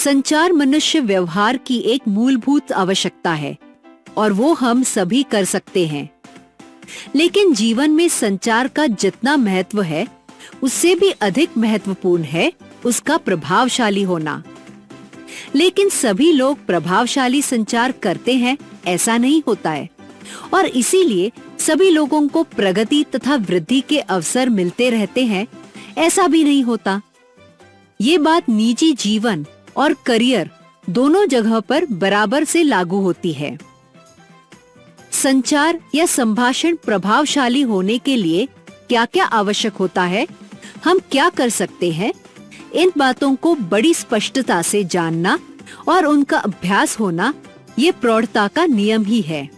संचार मनुष्य व्यवहार की एक मूलभूत आवश्यकता है और वो हम सभी कर सकते हैं। लेकिन जीवन में संचार का जितना महत्व है, उससे भी अधिक महत्वपूर्ण है उसका प्रभावशाली होना। लेकिन सभी लोग प्रभावशाली संचार करते हैं, ऐसा नहीं होता है, और इसीलिए सभी लोगों को प्रगति तथा वृद्धि के अवसर मिलते रहते हैं, ऐसा भी नहीं होता। ये बात निजी जीवन और करियर दोनों जगह पर बराबर से लागू होती है। संचार या संभाषण प्रभावशाली होने के लिए क्या-क्या आवश्यक होता है, हम क्या कर सकते हैं, इन बातों को बड़ी स्पष्टता से जानना और उनका अभ्यास होना ये प्रौढ़ता का नियम ही है।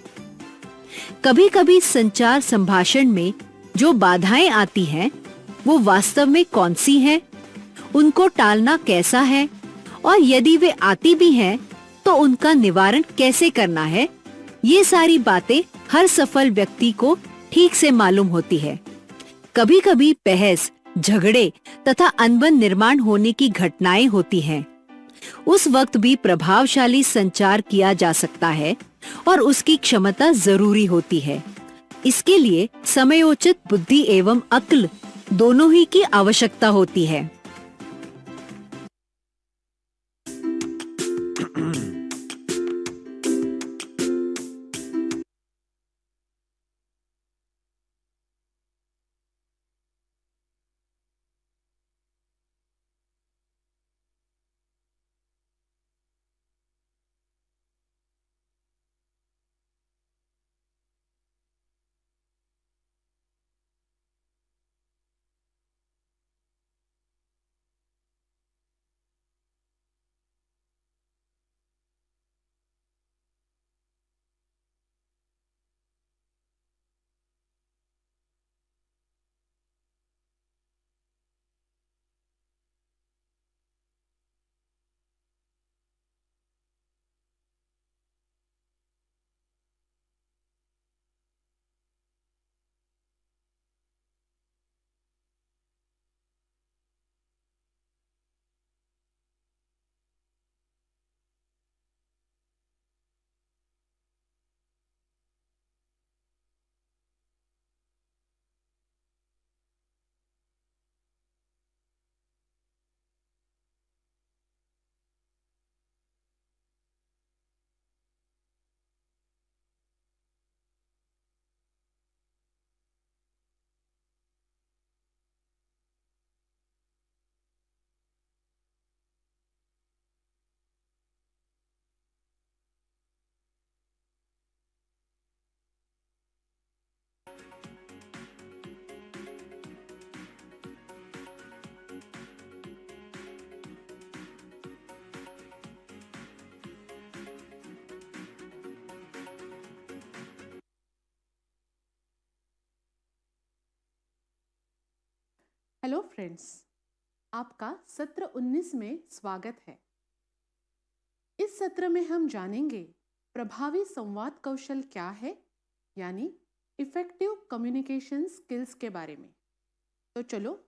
कभी-कभी संचार संभाषण में जो बाधाएं आती हैं, वो वास्तव में कौन सी हैं, उनको टालना कैसा है, और यदि वे आती भी हैं, तो उनका निवारण कैसे करना है, ये सारी बातें हर सफल व्यक्ति को ठीक से मालूम होती है। कभी-कभी बहस, झगड़े तथा अनबन निर्माण होने की घटनाएं होती हैं। उस वक्त भी प्रभावशाली संचार किया जा सकता है और उसकी क्षमता जरूरी होती है। इसके लिए समयोचित बुद्धि एवं अक्ल दोनों ही की आवश्यकता होती है। हेलो फ्रेंड्स, आपका सत्र 19 में स्वागत है। इस सत्र में हम जानेंगे प्रभावी संवाद कौशल क्या है, यानी इफेक्टिव कम्युनिकेशन स्किल्स के बारे में। तो चलो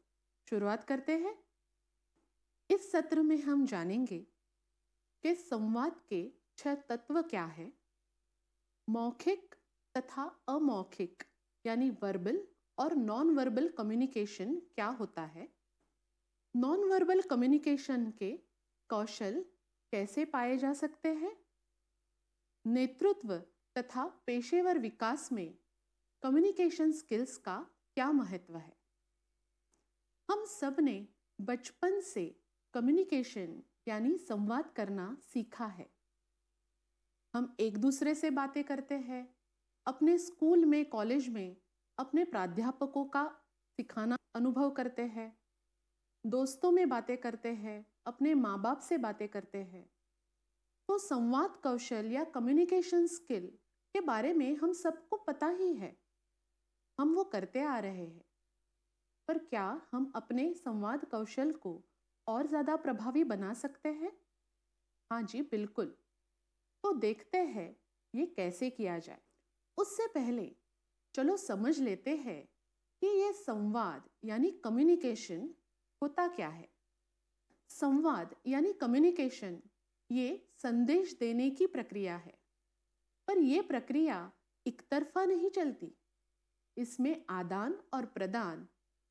शुरुआत करते हैं। इस सत्र में हम जानेंगे कि संवाद के 6 तत्व क्या है, मौखिक तथा अमौखिक यानी वर्बल और नॉन वर्बल कम्युनिकेशन क्या होता है, नॉन वर्बल कम्युनिकेशन के कौशल कैसे पाए जा सकते हैं, नेतृत्व तथा पेशेवर विकास में कम्युनिकेशन स्किल्स का क्या महत्व है। हम सब ने बचपन से कम्युनिकेशन यानी संवाद करना सीखा है। हम एक दूसरे से बातें करते हैं, अपने स्कूल में, कॉलेज में अपने प्राध्यापकों का सिखाना अनुभव करते हैं, दोस्तों में बातें करते हैं, अपने माँ बाप से बातें करते हैं। तो संवाद कौशल या कम्युनिकेशन स्किल के बारे में हम सबको पता ही है, हम वो करते आ रहे हैं। पर क्या हम अपने संवाद कौशल को और ज़्यादा प्रभावी बना सकते हैं? हाँ जी, बिल्कुल। तो देखते हैं ये कैसे किया जाए। उससे पहले चलो समझ लेते हैं कि ये संवाद यानी कम्युनिकेशन होता क्या है। संवाद यानी कम्युनिकेशन ये संदेश देने की प्रक्रिया है, पर यह प्रक्रिया एक तरफा नहीं चलती। इसमें आदान और प्रदान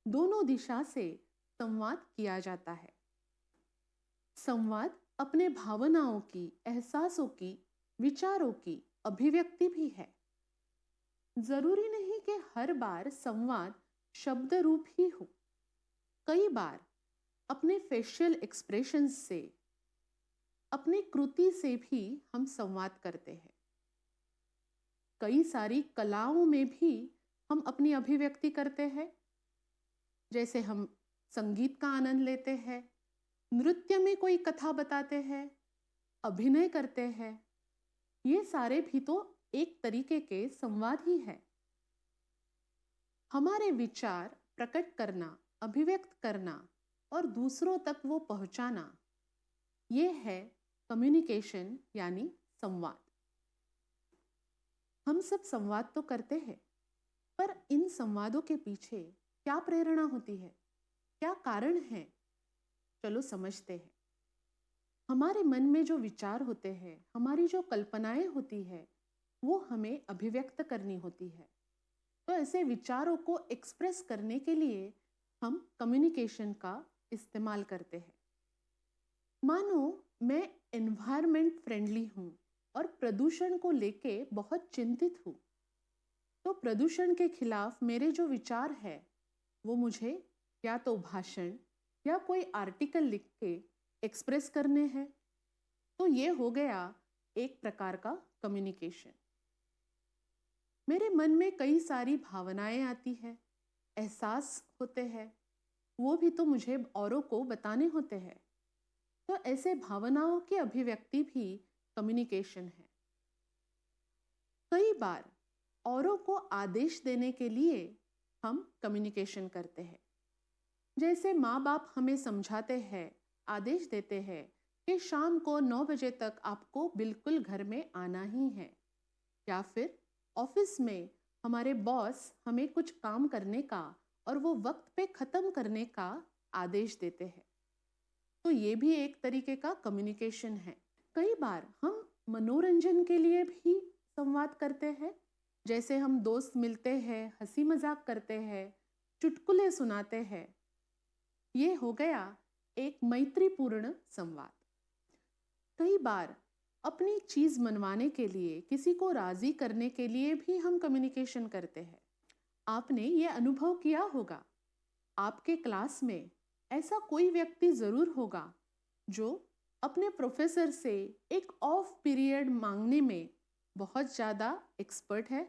दोनों दिशा से संवाद किया जाता है। संवाद अपने भावनाओं की, एहसासों की, विचारों की अभिव्यक्ति भी है। जरूरी नहीं कि हर बार संवाद शब्द रूप ही हो। कई बार अपने फेशियल एक्सप्रेशंस से, अपनी कृति से भी हम संवाद करते हैं। कई सारी कलाओं में भी हम अपनी अभिव्यक्ति करते हैं। जैसे हम संगीत का आनंद लेते हैं, नृत्य में कोई कथा बताते हैं, अभिनय करते हैं। ये सारे भी तो एक तरीके के संवाद ही है। हमारे विचार प्रकट करना, अभिव्यक्त करना और दूसरों तक वो पहुंचाना, ये है कम्युनिकेशन यानी संवाद। हम सब संवाद तो करते हैं, पर इन संवादों के पीछे क्या प्रेरणा होती है, क्या कारण है? चलो समझते हैं। हमारे मन में जो विचार होते हैं, हमारी जो कल्पनाएं होती है, वो हमें अभिव्यक्त करनी होती है। तो ऐसे विचारों को एक्सप्रेस करने के लिए हम कम्युनिकेशन का इस्तेमाल करते हैं। मानो मैं एनवायरनमेंट फ्रेंडली हूँ और प्रदूषण को लेके बहुत चिंतित हूँ, तो प्रदूषण के खिलाफ मेरे जो विचार है वो मुझे या तो भाषण या कोई आर्टिकल लिख के एक्सप्रेस करने हैं। तो ये हो गया एक प्रकार का कम्युनिकेशन। मेरे मन में कई सारी भावनाएं आती है, एहसास होते हैं, वो भी तो मुझे औरों को बताने होते हैं। तो ऐसे भावनाओं की अभिव्यक्ति भी कम्युनिकेशन है। कई बार औरों को आदेश देने के लिए हम कम्युनिकेशन करते हैं। जैसे माँ बाप हमें समझाते हैं, आदेश देते हैं कि शाम को 9 बजे तक आपको बिल्कुल घर में आना ही है। या फिर ऑफिस में हमारे बॉस हमें कुछ काम करने का और वो वक्त पे ख़त्म करने का आदेश देते हैं। तो ये भी एक तरीके का कम्युनिकेशन है। कई बार हम मनोरंजन के लिए भी संवाद करते हैं। जैसे हम दोस्त मिलते हैं, हंसी मजाक करते हैं, चुटकुले सुनाते हैं। ये हो गया एक मैत्रीपूर्ण संवाद। कई बार अपनी चीज मनवाने के लिए, किसी को राजी करने के लिए भी हम कम्युनिकेशन करते हैं। आपने ये अनुभव किया होगा, आपके क्लास में ऐसा कोई व्यक्ति जरूर होगा जो अपने प्रोफेसर से एक ऑफ पीरियड मांगने में बहुत ज़्यादा एक्सपर्ट है।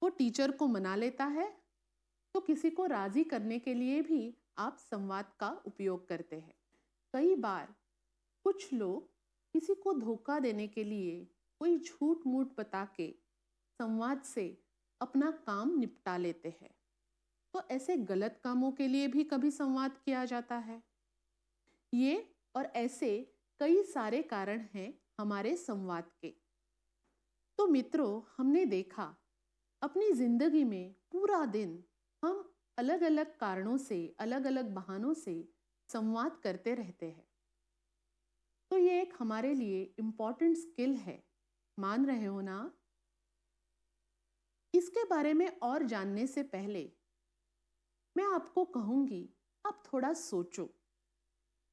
वो टीचर को मना लेता है। तो किसी को राजी करने के लिए भी आप संवाद का उपयोग करते हैं। कई बार कुछ लोग किसी को धोखा देने के लिए कोई झूठ मूठ बता के संवाद से अपना काम निपटा लेते हैं। तो ऐसे गलत कामों के लिए भी कभी संवाद किया जाता है। ये और ऐसे कई सारे कारण हैं हमारे संवाद के। तो मित्रों, हमने देखा अपनी जिंदगी में पूरा दिन हम अलग अलग कारणों से, अलग अलग बहानों से संवाद करते रहते हैं। तो ये एक हमारे लिए इम्पॉर्टेंट स्किल है। मान रहे हो ना? इसके बारे में और जानने से पहले मैं आपको कहूंगी, आप थोड़ा सोचो।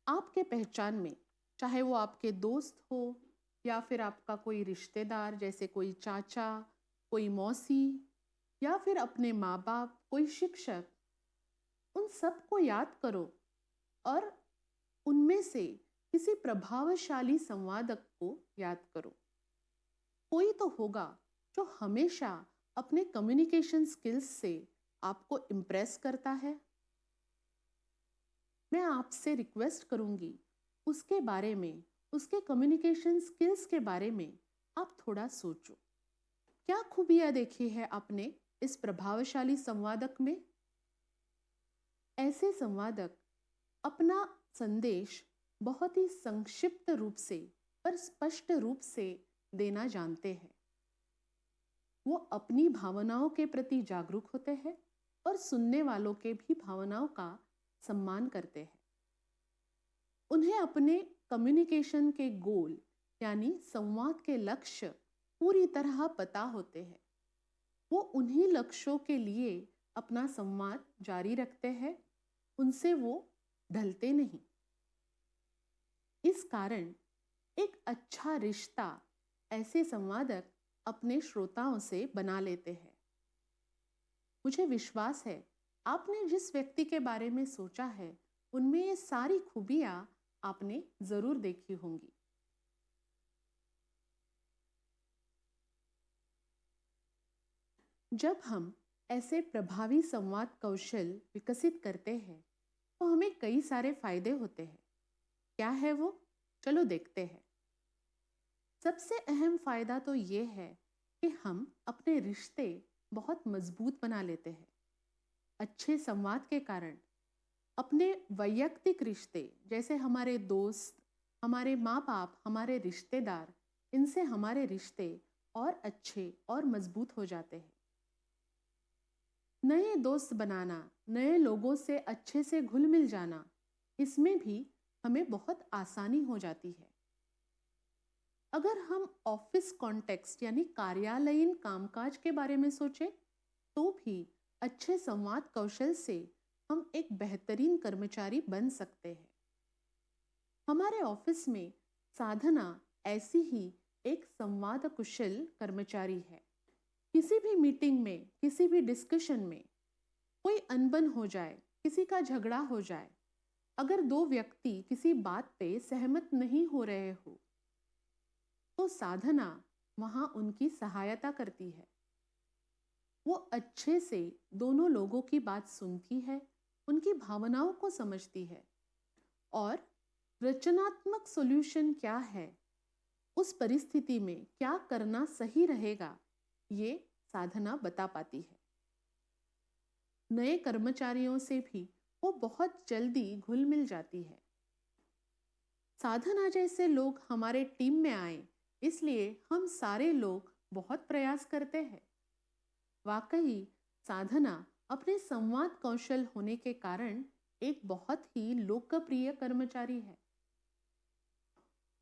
आपके पहचान में, चाहे वो आपके दोस्त हो या फिर आपका कोई रिश्तेदार, जैसे कोई चाचा, कोई मौसी, या फिर अपने माँ बाप, कोई शिक्षक, उन सबको याद करो और उनमें से किसी प्रभावशाली संवादक को याद करो। कोई तो होगा जो हमेशा अपने कम्युनिकेशन स्किल्स से आपको इम्प्रेस करता है। मैं आपसे रिक्वेस्ट करूंगी, उसके बारे में, उसके कम्युनिकेशन स्किल्स के बारे में आप थोड़ा सोचो। क्या खूबियां देखी है आपने इस प्रभावशाली संवादक में? ऐसे संवादक अपना संदेश बहुत ही संक्षिप्त रूप से पर स्पष्ट रूप से देना जानते हैं। वो अपनी भावनाओं के प्रति जागरूक होते हैं और सुनने वालों के भी भावनाओं का सम्मान करते हैं। उन्हें अपने कम्युनिकेशन के गोल यानी संवाद के लक्ष्य पूरी तरह पता होते हैं, वो उन्हीं लक्ष्यों के लिए अपना संवाद जारी रखते हैं, उनसे वो ढलते नहीं। इस कारण एक अच्छा रिश्ता ऐसे संवादक अपने श्रोताओं से बना लेते हैं। मुझे विश्वास है आपने जिस व्यक्ति के बारे में सोचा है उनमें ये सारी खूबियां आपने जरूर देखी होंगी। जब हम ऐसे प्रभावी संवाद कौशल विकसित करते हैं तो हमें कई सारे फायदे होते हैं। क्या है वो? चलो देखते हैं। सबसे अहम फायदा तो ये है कि हम अपने रिश्ते बहुत मजबूत बना लेते हैं। अच्छे संवाद के कारण अपने वैयक्तिक रिश्ते जैसे हमारे दोस्त, हमारे माँ बाप, हमारे रिश्तेदार, इनसे हमारे रिश्ते और अच्छे और मजबूत हो जाते हैं। नए दोस्त बनाना, नए लोगों से अच्छे से घुल मिल जाना, इसमें भी हमें बहुत आसानी हो जाती है। अगर हम ऑफिस कॉन्टेक्स्ट यानी कार्यालयीन कामकाज के बारे में सोचें तो भी अच्छे संवाद कौशल से हम एक बेहतरीन कर्मचारी बन सकते हैं। हमारे ऑफिस में साधना ऐसी ही एक संवाद कुशल कर्मचारी है। किसी भी मीटिंग में, किसी भी डिस्कशन में कोई अनबन हो जाए, किसी का झगड़ा हो जाए, अगर दो व्यक्ति किसी बात पे सहमत नहीं हो रहे हो तो साधना वहां उनकी सहायता करती है। वो अच्छे से दोनों लोगों की बात सुनती है, उनकी भावनाओं को समझती है और रचनात्मक सॉल्यूशन क्या है, उस परिस्थिति में क्या करना सही रहेगा, ये साधना बता पाती है। नए कर्मचारियों से भी वो बहुत जल्दी घुल मिल जाती है। साधना जैसे लोग हमारे टीम में आए, इसलिए हम सारे लोग बहुत प्रयास करते हैं। वाकई साधना अपने संवाद कौशल होने के कारण एक बहुत ही लोकप्रिय कर्मचारी है।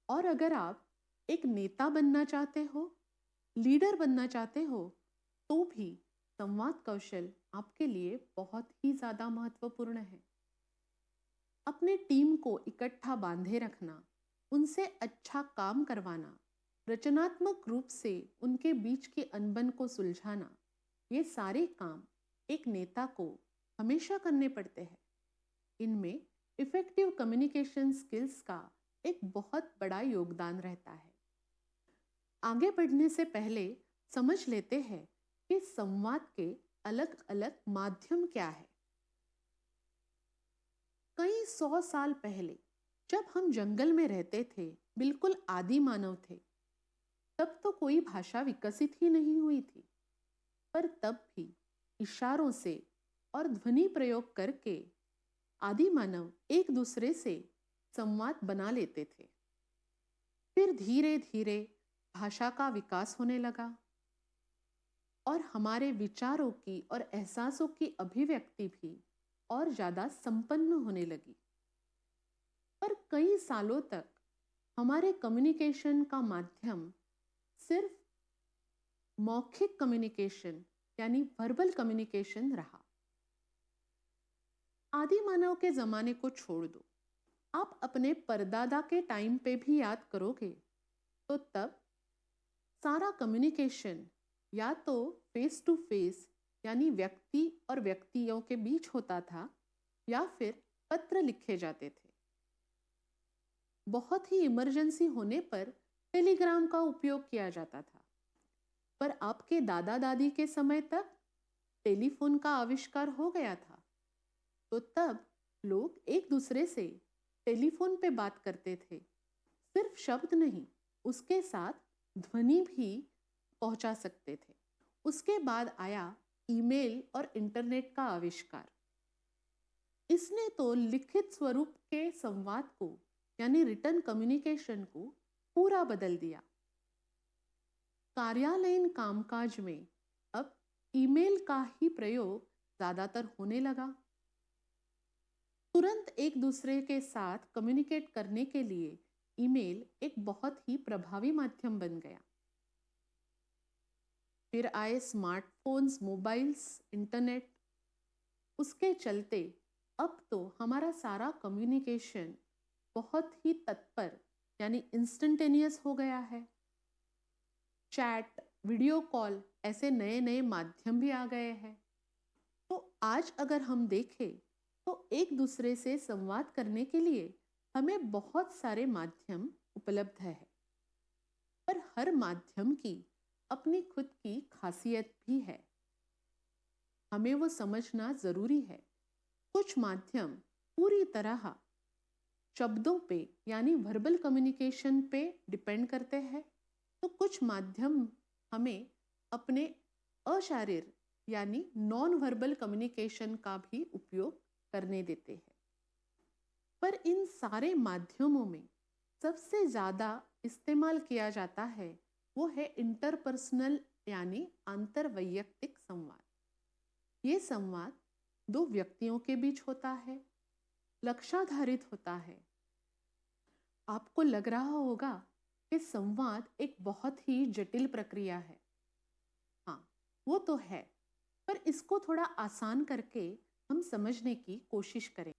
और अगर आप एक नेता बनना चाहते हो, लीडर बनना चाहते हो, तो भी संवाद कौशल आपके लिए बहुत ही ज्यादा महत्वपूर्ण है। अपने टीम को इकट्ठा बांधे रखना, उनसे अच्छा काम करवाना, रचनात्मक रूप से उनके बीच की अनबन को सुलझाना, ये सारे काम एक नेता को हमेशा करने पड़ते हैं। इनमें इफेक्टिव कम्युनिकेशन स्किल्स का एक बहुत बड़ा योगदान रहता है। आगे बढ़ने से पहले समझ लेते हैं कि संवाद के अलग अलग माध्यम क्या है। कई 100 साल पहले जब हम जंगल में रहते थे, बिल्कुल आदि मानव थे, तब तो कोई भाषा विकसित ही नहीं हुई थी, पर तब भी इशारों से और ध्वनि प्रयोग करके आदि मानव एक दूसरे से संवाद बना लेते थे। फिर धीरे धीरे भाषा का विकास होने लगा और हमारे विचारों की और एहसासों की अभिव्यक्ति भी और ज्यादा संपन्न होने लगी। पर कई सालों तक हमारे कम्युनिकेशन का माध्यम सिर्फ मौखिक कम्युनिकेशन यानी वर्बल कम्युनिकेशन रहा। आदि मानव के जमाने को छोड़ दो, आप अपने परदादा के टाइम पे भी याद करोगे तो तब सारा कम्युनिकेशन या तो फेस टू फेस यानी व्यक्ति और व्यक्तियों के बीच होता था या फिर पत्र लिखे जाते थे। बहुत ही इमरजेंसी होने पर टेलीग्राम का उपयोग किया जाता था। पर आपके दादा दादी के समय तक टेलीफोन का आविष्कार हो गया था, तो तब लोग एक दूसरे से टेलीफोन पे बात करते थे। सिर्फ शब्द नहीं, उसके साथ ध्वनि भी पहुंचा सकते थे। उसके बाद आया ईमेल और इंटरनेट का आविष्कार। इसने तो लिखित स्वरूप के संवाद को यानी रिटन कम्युनिकेशन को पूरा बदल दिया। कार्यालयीन कामकाज में अब ईमेल का ही प्रयोग ज्यादातर होने लगा। तुरंत एक दूसरे के साथ कम्युनिकेट करने के लिए ईमेल एक बहुत ही प्रभावी माध्यम बन गया। फिर आए स्मार्टफोन्स, मोबाइल्स, इंटरनेट। उसके चलते अब तो हमारा सारा कम्युनिकेशन बहुत ही तत्पर यानी इंस्टेंटेनियस हो गया है। चैट, वीडियो कॉल ऐसे नए नए माध्यम भी आ गए हैं। तो आज अगर हम देखें तो एक दूसरे से संवाद करने के लिए हमें बहुत सारे माध्यम उपलब्ध है, पर हर माध्यम की अपनी खुद की खासियत भी है। हमें वो समझना जरूरी है। कुछ माध्यम पूरी तरह शब्दों पे यानी वर्बल कम्युनिकेशन पे डिपेंड करते हैं, तो कुछ माध्यम हमें अपने अशारीर यानी नॉन वर्बल कम्युनिकेशन का भी उपयोग करने देते हैं। पर इन सारे माध्यमों में सबसे ज़्यादा इस्तेमाल किया जाता है वो है इंटरपर्सनल यानी अंतरवैयक्तिक संवाद। ये संवाद दो व्यक्तियों के बीच होता है, लक्ष्याधारित होता है। आपको लग रहा होगा कि संवाद एक बहुत ही जटिल प्रक्रिया है। हाँ, वो तो है, पर इसको थोड़ा आसान करके हम समझने की कोशिश करें।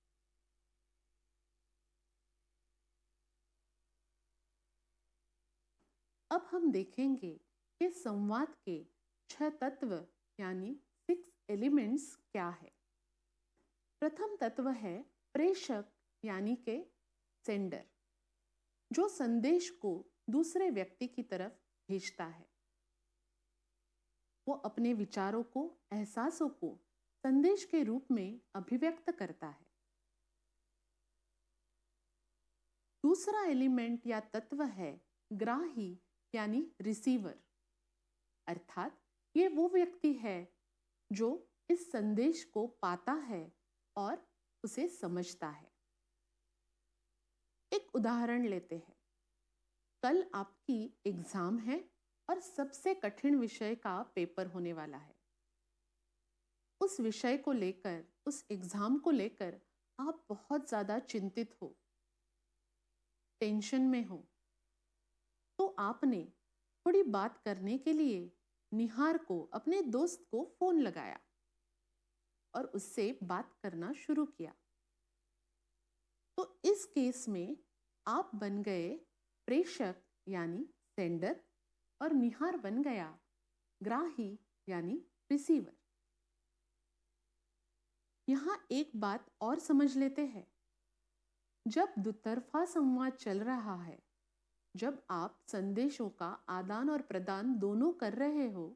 अब हम देखेंगे कि संवाद के 6 तत्व यानी 6 एलिमेंट्स क्या है। प्रथम तत्व है प्रेषक यानी के सेंडर, जो संदेश को दूसरे व्यक्ति की तरफ भेजता है। वो अपने विचारों को, एहसासों को संदेश के रूप में अभिव्यक्त करता है। दूसरा एलिमेंट या तत्व है ग्राही यानी रिसीवर, अर्थात ये वो व्यक्ति है जो इस संदेश को पाता है और उसे समझता है। एक उदाहरण लेते हैं। कल आपकी एग्जाम है और सबसे कठिन विषय का पेपर होने वाला है। उस विषय को लेकर, उस एग्जाम को लेकर आप बहुत ज़्यादा चिंतित हो, टेंशन में हो। तो आपने थोड़ी बात करने के लिए निहार को, अपने दोस्त को फोन लगाया और उससे बात करना शुरू किया। तो इस केस में आप बन गए प्रेषक यानी सेंडर और निहार बन गया ग्राही यानी रिसीवर। यहां एक बात और समझ लेते हैं। जब दुतरफा संवाद चल रहा है, जब आप संदेशों का आदान और प्रदान दोनों कर रहे हो,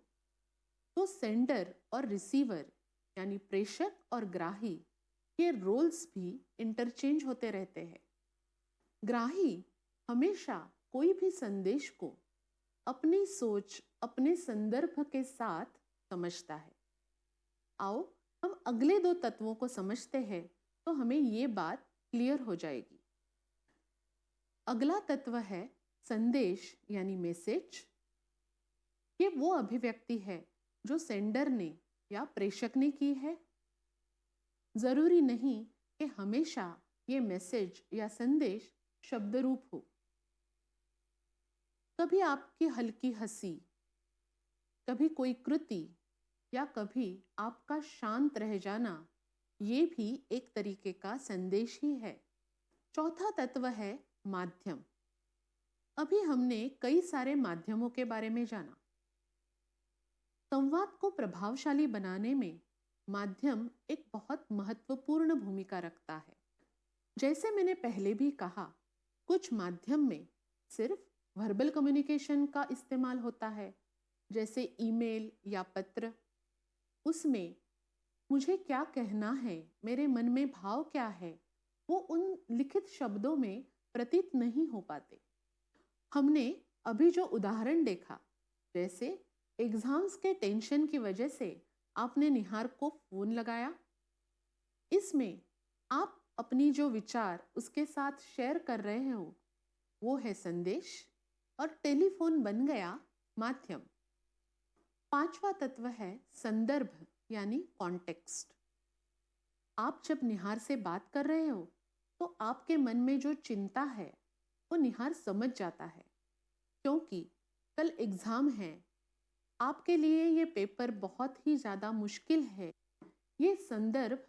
तो सेंडर और रिसीवर यानी प्रेषक और ग्राही के रोल्स भी इंटरचेंज होते रहते हैं। ग्राही हमेशा कोई भी संदेश को अपनी सोच, अपने संदर्भ के साथ समझता है। आओ हम अगले दो तत्वों को समझते हैं तो हमें ये बात क्लियर हो जाएगी। अगला तत्व है संदेश यानी मैसेज। ये वो अभिव्यक्ति है जो सेंडर ने या प्रेषक ने की है। जरूरी नहीं कि हमेशा ये मैसेज या संदेश शब्द रूप हो। कभी आपकी हल्की हंसी, कभी कोई कृति या कभी आपका शांत रह जाना, ये भी एक तरीके का संदेश ही है। चौथा तत्व है माध्यम। अभी हमने कई सारे माध्यमों के बारे में जाना। संवाद को प्रभावशाली बनाने में माध्यम एक बहुत महत्वपूर्ण भूमिका रखता है। जैसे मैंने पहले भी कहा, कुछ माध्यम में सिर्फ वर्बल कम्युनिकेशन का इस्तेमाल होता है, जैसे ईमेल या पत्र। उसमें मुझे क्या कहना है, मेरे मन में भाव क्या है, वो उन लिखित शब्दों में प्रतीत नहीं हो पाते। हमने अभी जो उदाहरण देखा, जैसे एग्जाम्स के टेंशन की वजह से आपने निहार को फोन लगाया, इसमें आप अपनी जो विचार उसके साथ शेयर कर रहे हो वो है संदेश, और टेलीफोन बन गया माध्यम। पांचवा तत्व है संदर्भ यानी कॉन्टेक्स्ट। आप जब निहार से बात कर रहे हो तो आपके मन में जो चिंता है वो निहार समझ जाता है, क्योंकि कल एग्ज़ाम है, आपके लिए ये पेपर बहुत ही ज़्यादा मुश्किल है। ये संदर्भ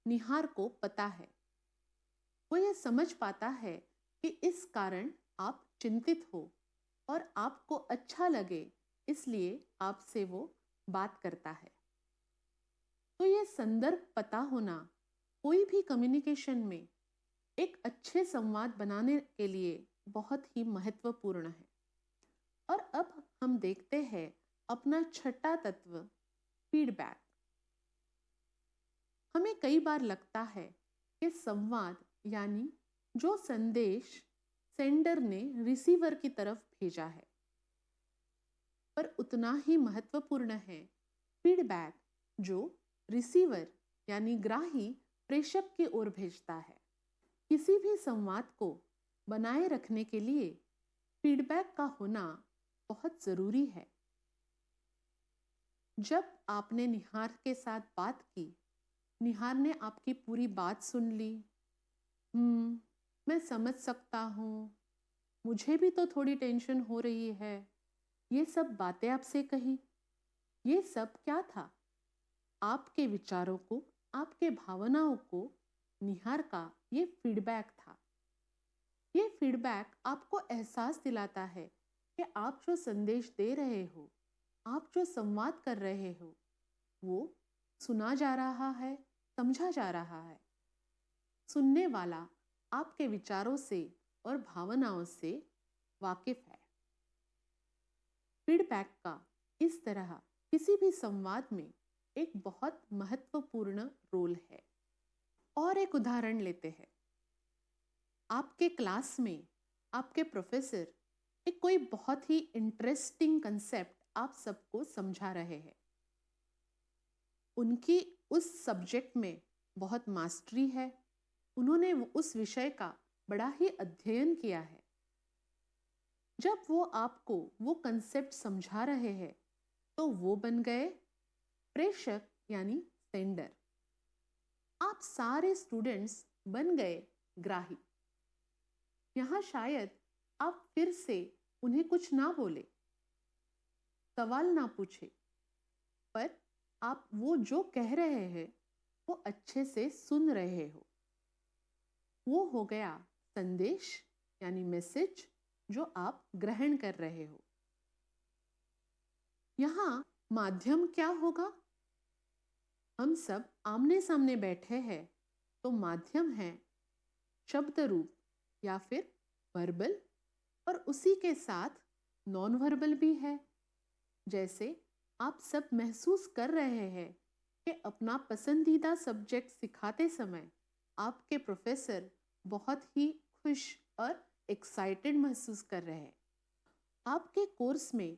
निहार को पता है। वो ये समझ पाता है कि इस कारण आप चिंतित हो और आपको अच्छा लगे, इसलिए आपसे वो बात करता है। तो ये संदर्भ पता होना कोई भी कम्युनिकेशन में एक अच्छे संवाद बनाने के लिए बहुत ही महत्वपूर्ण है। और अब हम देखते हैं अपना छठा तत्व, फीडबैक। हमें कई बार लगता है कि संवाद यानी जो संदेश सेंडर ने रिसीवर की तरफ भेजा है, पर उतना ही महत्वपूर्ण है फीडबैक जो रिसीवर यानी ग्राही प्रेषक की ओर भेजता है। किसी भी संवाद को बनाए रखने के लिए फीडबैक का होना बहुत जरूरी है। जब आपने निहार के साथ बात की, निहार ने आपकी पूरी बात सुन ली। मैं समझ सकता हूँ, मुझे भी तो थोड़ी टेंशन हो रही है, ये सब बातें आपसे कही। ये सब क्या था? आपके विचारों को, आपके भावनाओं को निहार का ये फीडबैक था। ये फीडबैक आपको एहसास दिलाता है कि आप जो संदेश दे रहे हो, आप जो संवाद कर रहे हो, वो सुना जा रहा है, समझा जा रहा है। सुनने वाला आपके विचारों से और भावनाओं से वाकिफ है। फीडबैक का इस तरह किसी भी संवाद में एक बहुत महत्वपूर्ण रोल है। और एक उदाहरण लेते हैं। आपके क्लास में आपके प्रोफेसर एक कोई बहुत ही इंटरेस्टिंग कंसेप्ट आप सबको समझा रहे हैं। उनकी उस सब्जेक्ट में बहुत मास्टरी है, उन्होंने उस विषय का बड़ा ही अध्ययन किया है। जब वो आपको वो कंसेप्ट समझा रहे हैं, तो वो बन गए प्रेषक यानी सेंडर। आप सारे स्टूडेंट्स बन गए ग्राही। यहाँ शायद आप फिर से उन्हें कुछ ना बोले, सवाल ना पूछे, पर आप वो जो कह रहे हैं वो अच्छे से सुन रहे हो। वो हो गया संदेश यानी मैसेज जो आप ग्रहण कर रहे हो। यहाँ माध्यम क्या होगा? हम सब आमने सामने बैठे हैं, तो माध्यम है शब्द रूप या फिर वर्बल, और उसी के साथ नॉन वर्बल भी है। जैसे आप सब महसूस कर रहे हैं कि अपना पसंदीदा सब्जेक्ट सिखाते समय आपके प्रोफेसर बहुत ही खुश और एक्साइटेड महसूस कर रहे हैं। आपके कोर्स में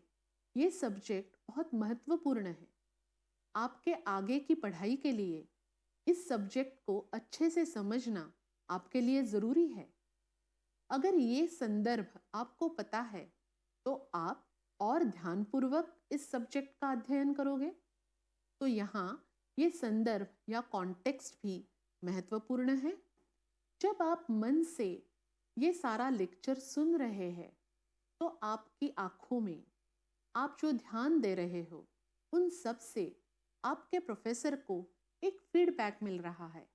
ये सब्जेक्ट बहुत महत्वपूर्ण है। आपके आगे की पढ़ाई के लिए इस सब्जेक्ट को अच्छे से समझना आपके लिए ज़रूरी है। अगर ये संदर्भ आपको पता है, तो आप और ध्यानपूर्वक इस सब्जेक्ट का अध्ययन करोगे। तो यहाँ ये संदर्भ या कॉन्टेक्स्ट भी महत्वपूर्ण है। जब आप मन से ये सारा लेक्चर सुन रहे हैं, तो आपकी आंखों में आप जो ध्यान दे रहे हो, उन सब से आपके प्रोफेसर को एक फीडबैक मिल रहा है।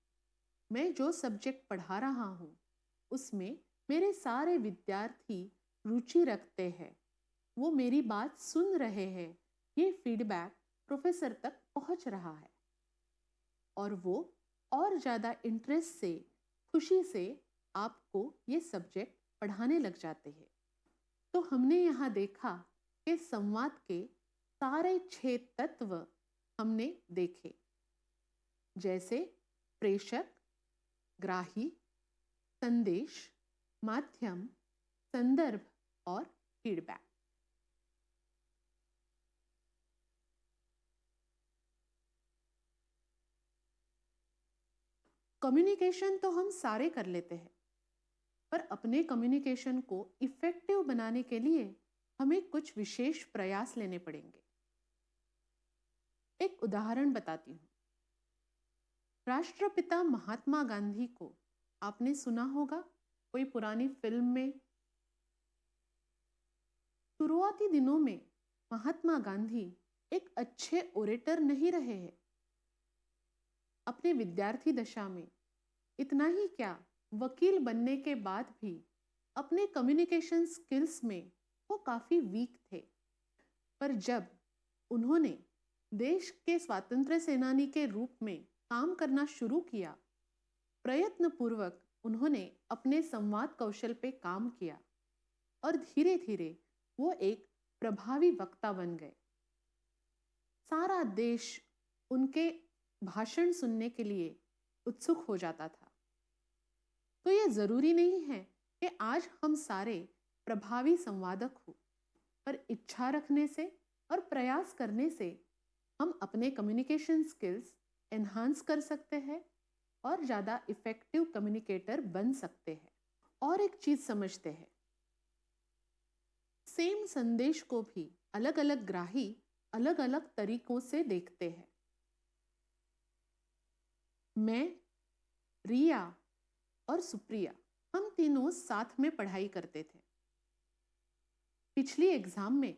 मैं जो सब्जेक्ट पढ़ा रहा हूँ, उसमें मेरे सारे विद्यार्थी रुचि रखते हैं, वो मेरी बात सुन रहे हैं। ये फीडबैक प्रोफेसर तक पहुँच रहा है और वो और ज़्यादा इंटरेस्ट से, खुशी से आपको ये सब्जेक्ट पढ़ाने लग जाते हैं। तो हमने यहाँ देखा कि संवाद के सारे 6 तत्व हमने देखे, जैसे प्रेषक, ग्राही, संदेश, माध्यम, संदर्भ और फीडबैक। कम्युनिकेशन तो हम सारे कर लेते हैं, पर अपने कम्युनिकेशन को इफेक्टिव बनाने के लिए हमें कुछ विशेष प्रयास लेने पड़ेंगे। एक उदाहरण बताती हूँ। राष्ट्रपिता महात्मा गांधी को आपने सुना होगा कोई पुरानी फिल्म में शुरुआती दिनों में महात्मा गांधी एक अच्छे ओरेटर नहीं रहे हैं। अपने विद्यार्थी दशा में, इतना ही क्या, वकील बनने के बाद भी अपने कम्युनिकेशन स्किल्स में वो काफ़ी वीक थे। पर जब उन्होंने देश के स्वातंत्र्य सेनानी के रूप में काम करना शुरू किया, प्रयत्नपूर्वक उन्होंने अपने संवाद कौशल पे काम किया और धीरे धीरे वो एक प्रभावी वक्ता बन गए। सारा देश उनके भाषण सुनने के लिए उत्सुक हो जाता था। तो ये जरूरी नहीं है कि आज हम सारे प्रभावी संवादक हो, पर इच्छा रखने से और प्रयास करने से हम अपने कम्युनिकेशन स्किल्स एनहांस कर सकते हैं और ज़्यादा इफेक्टिव कम्युनिकेटर बन सकते हैं। और एक चीज़ समझते हैं, सेम संदेश को भी अलग अलग ग्राही अलग अलग तरीकों से देखते हैं। मैं, रिया और सुप्रिया, हम तीनों साथ में पढ़ाई करते थे। पिछली एग्जाम में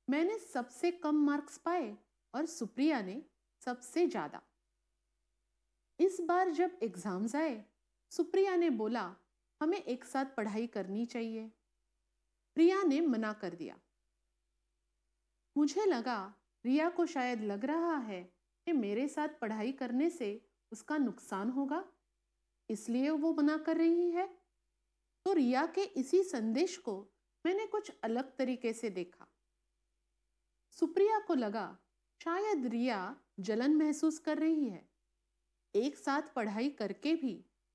मैंने सबसे कम मार्क्स पाए और सुप्रिया ने सबसे ज़्यादा। इस बार जब एग्जाम्स आए, सुप्रिया ने बोला हमें एक साथ पढ़ाई करनी चाहिए। रिया ने मना कर दिया। मुझे लगा रिया को शायद लग रहा है कि मेरे साथ पढ़ाई करने से उसका नुकसान होगा, इसलिए वो मना कर रही है। तो रिया के इसी संदेश को मैंने कुछ अलग तरीके से देखा। सुप्रिया को लगा शायद रिया जलन महसूस कर रही है। एक साथ पढ़ाई करके भी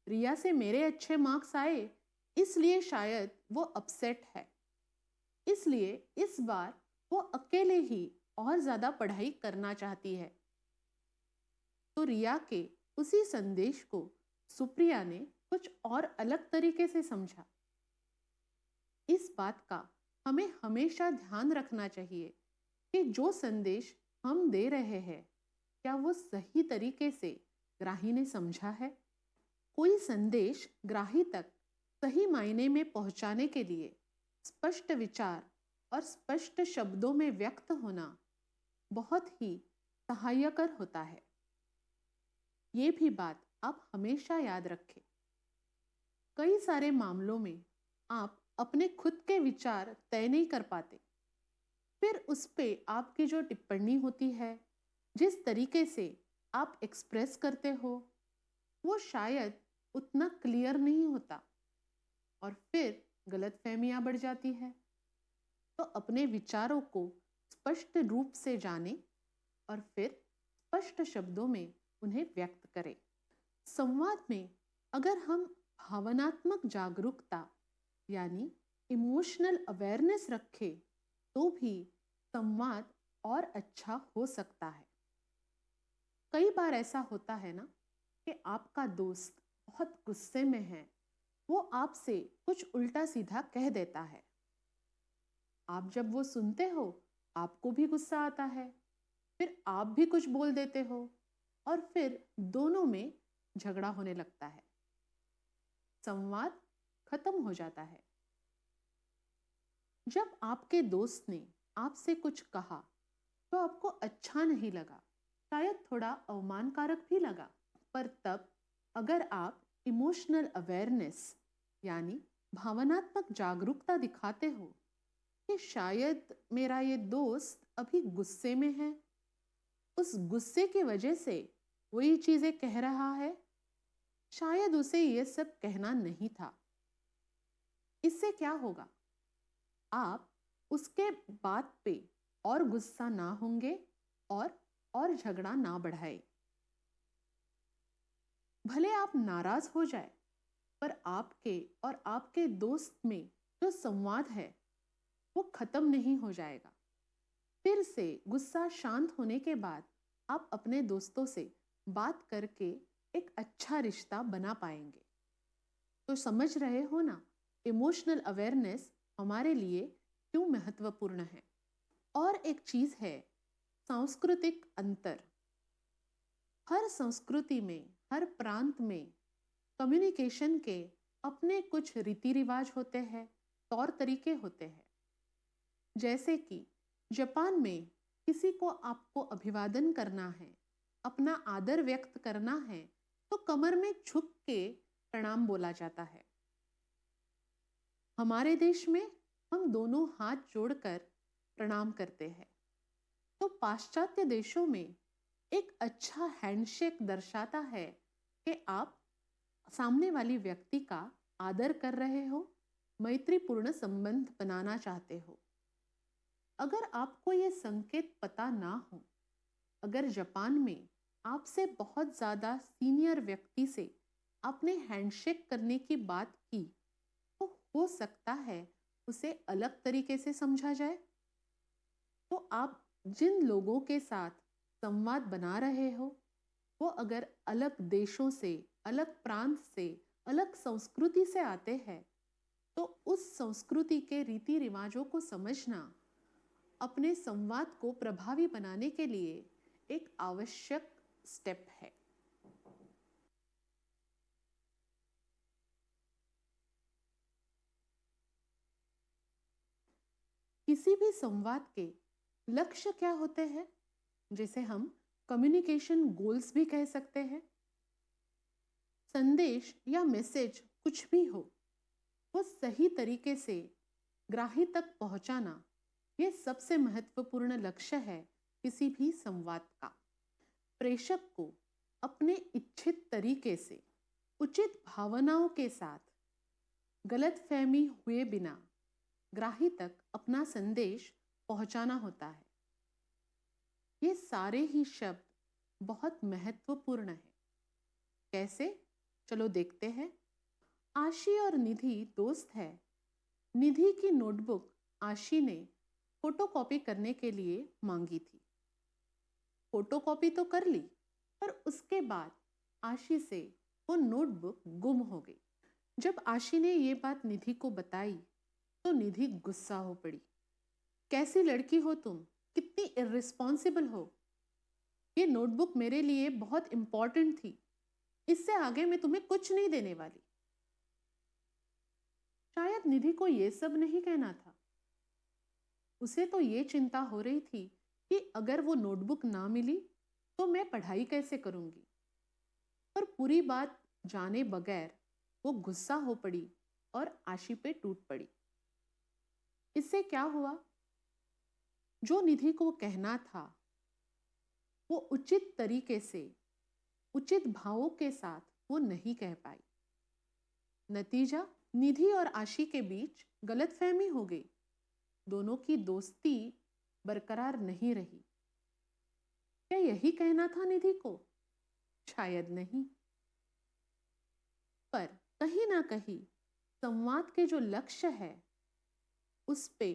रिया से मेरे अच्छे मार्क्स आए, इसलिए शायद वो अपसेट है। इसलिए इस बार वो अकेले ही और ज़्यादा पढ़ाई करना चाहती है। तो रिया के उसी संदेश को सुप्रिया ने कुछ और अलग तरीके से समझा। इस बात का हमें हमेशा ध्यान रखना चाहिए कि जो संदेश हम दे रहे हैं, क्या वो सही तरीके से ग्राही ने समझा है। कोई संदेश ग्राही तक सही मायने में पहुंचाने के लिए स्पष्ट विचार और स्पष्ट शब्दों में व्यक्त होना बहुत ही सहायकर होता है। ये भी बात आप हमेशा याद रखें। कई सारे मामलों में आप अपने खुद के विचार तय नहीं कर पाते, फिर उस पे आपकी जो टिप्पणी होती है, जिस तरीके से आप एक्सप्रेस करते हो, वो शायद उतना क्लियर नहीं होता और फिर गलतफहमियां बढ़ जाती है। तो अपने विचारों को स्पष्ट रूप से जानें और फिर स्पष्ट शब्दों में उन्हें व्यक्त करें। संवाद में अगर हम भावनात्मक जागरूकता यानी इमोशनल अवेयरनेस रखें, तो भी संवाद और अच्छा हो सकता है। कई बार ऐसा होता है ना कि आपका दोस्त बहुत गुस्से में है, वो आपसे कुछ उल्टा सीधा कह देता है। आप जब वो सुनते हो, आपको भी गुस्सा आता है, फिर आप भी कुछ बोल देते हो और फिर दोनों में झगड़ा होने लगता है, संवाद खत्म हो जाता है। जब आपके दोस्त ने आपसे कुछ कहा तो आपको अच्छा नहीं लगा, शायद थोड़ा अवमानकारक भी लगा, पर तब अगर आप इमोशनल अवेयरनेस यानी भावनात्मक जागरूकता दिखाते हो कि शायद मेरा ये दोस्त अभी गुस्से में है, उस गुस्से की वजह से वो ये चीज़ें कह रहा है, शायद उसे ये सब कहना नहीं था। इससे क्या होगा, आप उसके बात पे और गुस्सा ना होंगे और झगड़ा ना बढ़ाए। भले आप नाराज हो जाए, पर आपके और आपके दोस्त में जो संवाद है वो खत्म नहीं हो जाएगा। फिर से गुस्सा शांत होने के बाद आप अपने दोस्तों से बात करके एक अच्छा रिश्ता बना पाएंगे। तो समझ रहे हो ना, इमोशनल अवेयरनेस हमारे लिए क्यों महत्वपूर्ण है। और एक चीज़ है, सांस्कृतिक अंतर। हर संस्कृति में, हर प्रांत में कम्युनिकेशन के अपने कुछ रीति रिवाज होते हैं, तौर तरीके होते हैं। जैसे कि जापान में किसी को आपको अभिवादन करना है, अपना आदर व्यक्त करना है, तो कमर में झुक के प्रणाम बोला जाता है। हमारे देश में हम दोनों हाथ जोड़कर प्रणाम करते हैं। तो पाश्चात्य देशों में एक अच्छा हैंडशेक दर्शाता है कि आप सामने वाली व्यक्ति का आदर कर रहे हो, मैत्रीपूर्ण संबंध बनाना चाहते हो। अगर आपको ये संकेत पता ना हो, अगर जापान में आपसे बहुत ज़्यादा सीनियर व्यक्ति से आपने हैंडशेक करने की बात की, तो हो सकता है उसे अलग तरीके से समझा जाए। तो आप जिन लोगों के साथ संवाद बना रहे हो, वो अगर अलग देशों से, अलग प्रांत से, अलग संस्कृति से आते हैं, तो उस संस्कृति के रीति रिवाजों को समझना अपने संवाद को प्रभावी बनाने के लिए एक आवश्यक स्टेप है। किसी भी संवाद के लक्ष्य क्या होते हैं, जिसे हम कम्युनिकेशन गोल्स भी कह सकते हैं। संदेश या मैसेज कुछ भी हो, वो सही तरीके से ग्राही तक पहुंचाना, ये सबसे महत्वपूर्ण लक्ष्य है किसी भी संवाद का। प्रेषक को अपने इच्छित तरीके से, उचित भावनाओं के साथ, गलतफहमी हुए बिना ग्राही तक अपना संदेश पहुंचाना होता है। ये सारे ही शब्द बहुत महत्वपूर्ण हैं। कैसे? चलो देखते हैं। आशी और निधि दोस्त है। निधि की नोटबुक आशी ने फोटोकॉपी करने के लिए मांगी थी। फोटोकॉपी तो कर ली, पर उसके बाद आशी से वो नोटबुक गुम हो गई। जब आशी ने ये बात निधि को बताई, तो निधि गुस्सा हो पड़ी। कैसी लड़की हो तुम, कितनी इर्रिस्पॉन्सिबल हो। ये नोटबुक मेरे लिए बहुत इंपॉर्टेंट थी, इससे आगे मैं तुम्हें कुछ नहीं देने वाली। शायद निधि को ये सब नहीं कहना था। उसे तो ये चिंता हो रही थी कि अगर वो नोटबुक ना मिली तो मैं पढ़ाई कैसे करूंगी। पर पूरी बात जाने बगैर वो गुस्सा हो पड़ी और आशी पे टूट पड़ी। इससे क्या हुआ? जो निधि को कहना था, वो उचित तरीके से, उचित भावों के साथ वो नहीं कह पाई। नतीजा, निधि और आशी के बीच गलतफहमी हो गई। दोनों की दोस्ती बरकरार नहीं रही। क्या यही कहना था निधि को? शायद नहीं। पर कहीं ना कहीं संवाद के जो लक्ष्य है, उस पे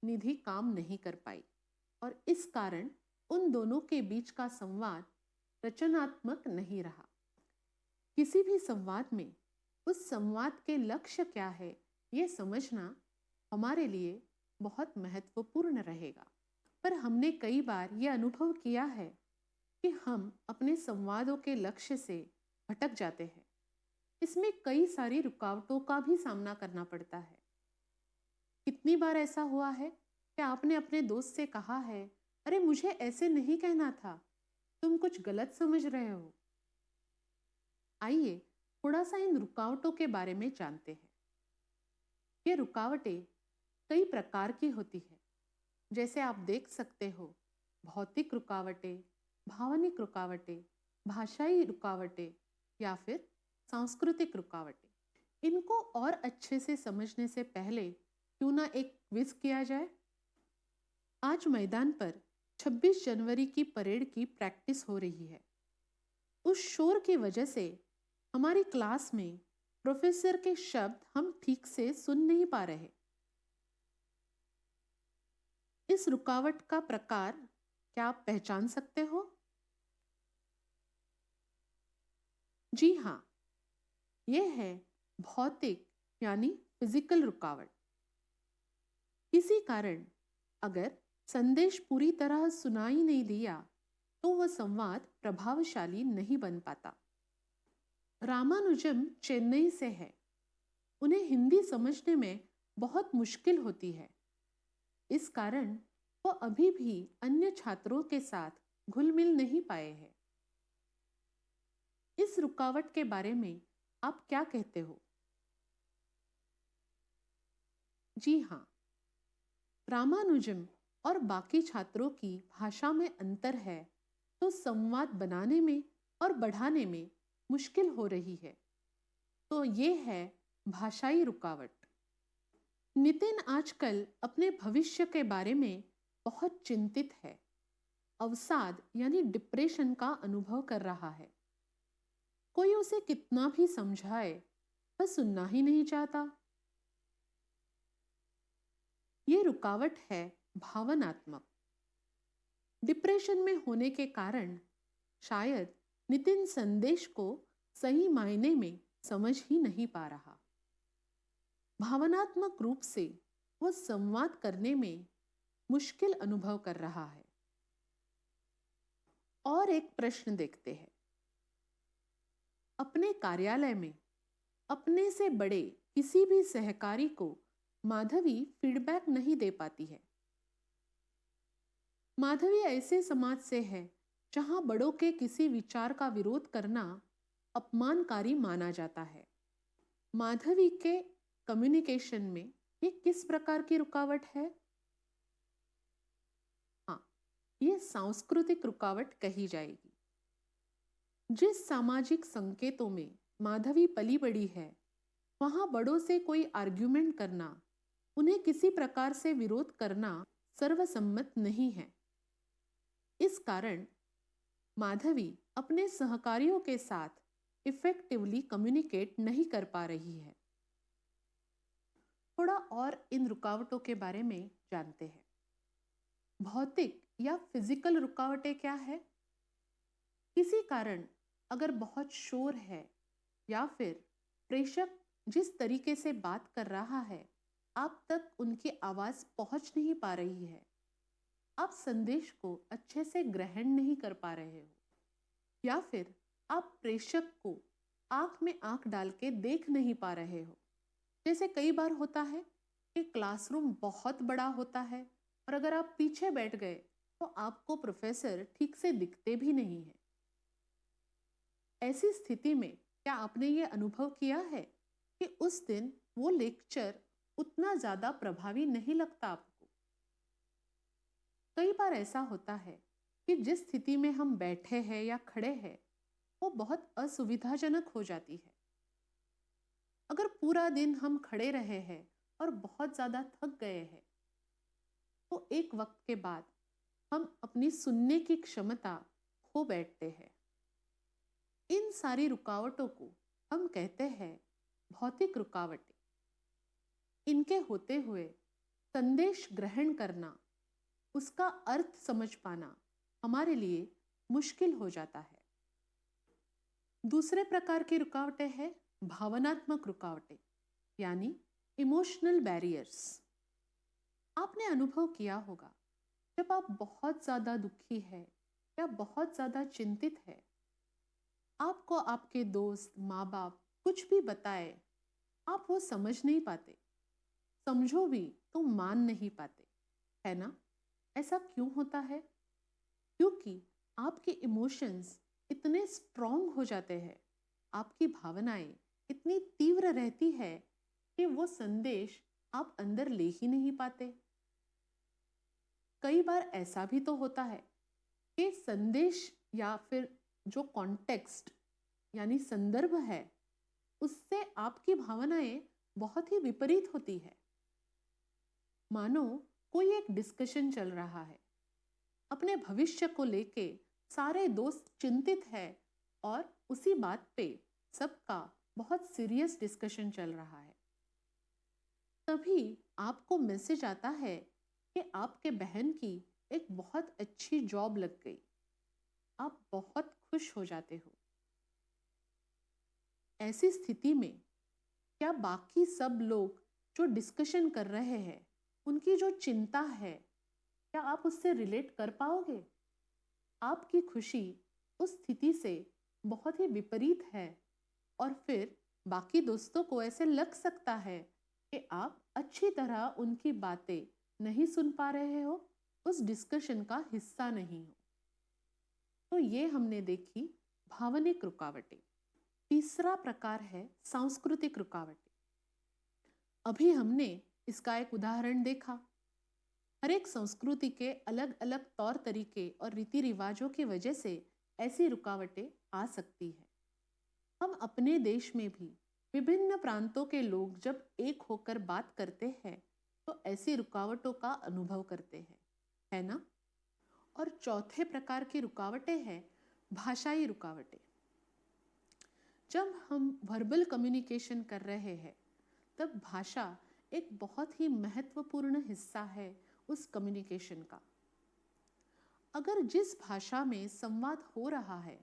निधि काम नहीं कर पाई और इस कारण उन दोनों के बीच का संवाद रचनात्मक नहीं रहा। किसी भी संवाद में उस संवाद के लक्ष्य क्या है, ये समझना हमारे लिए बहुत महत्वपूर्ण रहेगा। पर हमने कई बार ये अनुभव किया है कि हम अपने संवादों के लक्ष्य से भटक जाते हैं। इसमें कई सारी रुकावटों का भी सामना करना पड़ता है। कितनी बार ऐसा हुआ है कि आपने अपने दोस्त से कहा है, अरे मुझे ऐसे नहीं कहना था, तुम कुछ गलत समझ रहे हो। आइए थोड़ा सा इन रुकावटों के बारे में जानते हैं। ये रुकावटें कई प्रकार की होती है। जैसे आप देख सकते हो, भौतिक रुकावटें, भावनिक रुकावटें, भाषाई रुकावटें या फिर सांस्कृतिक रुकावटें। इनको और अच्छे से समझने से पहले क्यों ना एक क्विज किया जाए। आज मैदान पर 26 जनवरी की परेड की प्रैक्टिस हो रही है। उस शोर की वजह से हमारी क्लास में प्रोफेसर के शब्द हम ठीक से सुन नहीं पा रहे। इस रुकावट का प्रकार क्या आप पहचान सकते हो? जी हाँ, यह है भौतिक यानी फिजिकल रुकावट। किसी कारण अगर संदेश पूरी तरह सुनाई नहीं दिया, तो वह संवाद प्रभावशाली नहीं बन पाता। रामानुजम चेन्नई से है। उन्हें हिंदी समझने में बहुत मुश्किल होती है। इस कारण वो अभी भी अन्य छात्रों के साथ घुल मिल नहीं पाए हैं। इस रुकावट के बारे में आप क्या कहते हो? जी हाँ, रामानुजम और बाकी छात्रों की भाषा में अंतर है, तो संवाद बनाने में और बढ़ाने में मुश्किल हो रही है। तो ये है भाषाई रुकावट। नितिन आजकल अपने भविष्य के बारे में बहुत चिंतित है। अवसाद यानी डिप्रेशन का अनुभव कर रहा है। कोई उसे कितना भी समझाए, वह सुनना ही नहीं चाहता। ये रुकावट है भावनात्मक। डिप्रेशन में होने के कारण शायद नितिन संदेश को सही मायने में समझ ही नहीं पा रहा। भावनात्मक रूप से वो संवाद करने में मुश्किल अनुभव कर रहा है। और एक प्रश्न देखते हैं। अपने कार्यालय में अपने से बड़े किसी भी सहकारी को माधवी फीडबैक नहीं दे पाती है। माधवी ऐसे समाज से है जहां बड़ों के किसी विचार का विरोध करना अपमानकारी माना जाता है। माधवी के कम्युनिकेशन में ये किस प्रकार की रुकावट है? हाँ, ये सांस्कृतिक रुकावट कही जाएगी। जिस सामाजिक संकेतों में माधवी पली बड़ी है, वहां बड़ों से कोई आर्ग्यूमेंट करना, उन्हें किसी प्रकार से विरोध करना सर्वसम्मत नहीं है। इस कारण माधवी अपने सहकारियों के साथ इफेक्टिवली कम्युनिकेट नहीं कर पा रही है। थोड़ा और इन रुकावटों के बारे में जानते हैं। भौतिक या फिजिकल रुकावटें क्या है? किसी कारण अगर बहुत शोर है या फिर प्रेषक जिस तरीके से बात कर रहा है, आप तक उनकी आवाज पहुंच नहीं पा रही है, आप संदेश को अच्छे से ग्रहण नहीं कर पा रहे हो, या फिर आप प्रेषक को आंख में आंख डाल के देख नहीं पा रहे हो। जैसे कई बार होता है कि क्लासरूम बहुत बड़ा होता है और अगर आप पीछे बैठ गए तो आपको प्रोफेसर ठीक से दिखते भी नहीं है। ऐसी स्थिति में क्या आपने ये अनुभव किया है कि उस दिन वो लेक्चर उतना ज्यादा प्रभावी नहीं लगता आपको? कई बार ऐसा होता है कि जिस स्थिति में हम बैठे हैं या खड़े हैं वो बहुत असुविधाजनक हो जाती है। अगर पूरा दिन हम खड़े रहे हैं और बहुत ज्यादा थक गए हैं तो एक वक्त के बाद हम अपनी सुनने की क्षमता खो बैठते हैं। इन सारी रुकावटों को हम कहते हैं भौतिक रुकावटें। इनके होते हुए संदेश ग्रहण करना, उसका अर्थ समझ पाना हमारे लिए मुश्किल हो जाता है। दूसरे प्रकार की रुकावटें हैं भावनात्मक रुकावटें, यानी इमोशनल बैरियर्स। आपने अनुभव किया होगा जब आप बहुत ज्यादा दुखी है या बहुत ज्यादा चिंतित है, आपको आपके दोस्त, माँ बाप कुछ भी बताए, आप वो समझ नहीं पाते, समझो भी तो मान नहीं पाते, है ना? ऐसा क्यों होता है? क्योंकि आपके इमोशंस इतने स्ट्रॉन्ग हो जाते हैं, आपकी भावनाएं इतनी तीव्र रहती है कि वो संदेश आप अंदर ले ही नहीं पाते। कई बार ऐसा भी तो होता है कि संदेश या फिर जो कॉन्टेक्स्ट यानी संदर्भ है, उससे आपकी भावनाएं बहुत ही विपरीत होती है। मानो कोई एक डिस्कशन चल रहा है, अपने भविष्य को लेके सारे दोस्त चिंतित है और उसी बात पे सबका बहुत सीरियस डिस्कशन चल रहा है। तभी आपको मैसेज आता है कि आपके बहन की एक बहुत अच्छी जॉब लग गई। आप बहुत खुश हो जाते हो। ऐसी स्थिति में क्या बाकी सब लोग जो डिस्कशन कर रहे हैं, उनकी जो चिंता है, क्या आप उससे रिलेट कर पाओगे? आपकी खुशी उस स्थिति से बहुत ही विपरीत है और फिर बाकी दोस्तों को ऐसे लग सकता है कि आप अच्छी तरह उनकी बातें नहीं सुन पा रहे हो, उस डिस्कशन का हिस्सा नहीं हो। तो ये हमने देखी भावनिक रुकावटें। तीसरा प्रकार है सांस्कृतिक रुकावटें। अभी हमने इसका एक उदाहरण देखा। हर एक संस्कृति के अलग अलग तौर तरीके और रीति रिवाजों की वजह से ऐसी रुकावटें आ सकती है। हम अपने देश में भी विभिन्न प्रांतों के लोग जब एक होकर बात करते हैं तो ऐसी रुकावटों का अनुभव करते हैं, है ना? और चौथे प्रकार की रुकावटें हैं भाषाई रुकावटें। जब हम वर्बल कम्युनिकेशन कर रहे हैं तब भाषा एक बहुत ही महत्वपूर्ण हिस्सा है उस कम्युनिकेशन का। अगर जिस भाषा में संवाद हो रहा है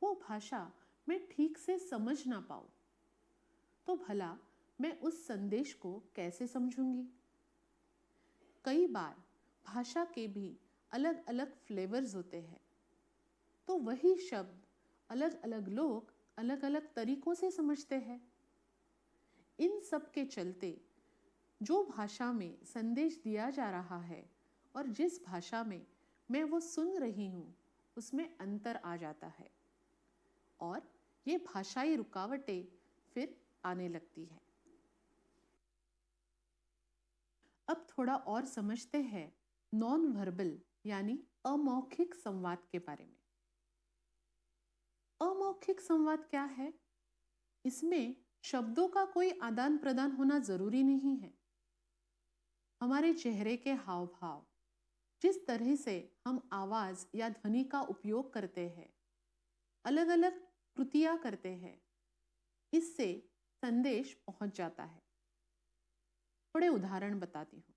वो भाषा मैं ठीक से समझ ना पाऊं तो भला मैं उस संदेश को कैसे समझूंगी? कई बार भाषा के भी अलग अलग फ्लेवर्स होते हैं, तो वही शब्द अलग अलग लोग अलग अलग तरीकों से समझते हैं। इन सब के चलते जो भाषा में संदेश दिया जा रहा है और जिस भाषा में मैं वो सुन रही हूँ उसमें अंतर आ जाता है और ये भाषाई रुकावटें फिर आने लगती है। अब थोड़ा और समझते हैं नॉन वर्बल यानी अमौखिक संवाद के बारे में। अमौखिक संवाद क्या है? इसमें शब्दों का कोई आदान प्रदान होना जरूरी नहीं है। हमारे चेहरे के हाव भाव, जिस तरह से हम आवाज या ध्वनि का उपयोग करते हैं, अलग अलग कृतियां करते हैं, इससे संदेश पहुंच जाता है। थोड़े उदाहरण बताती हूँ।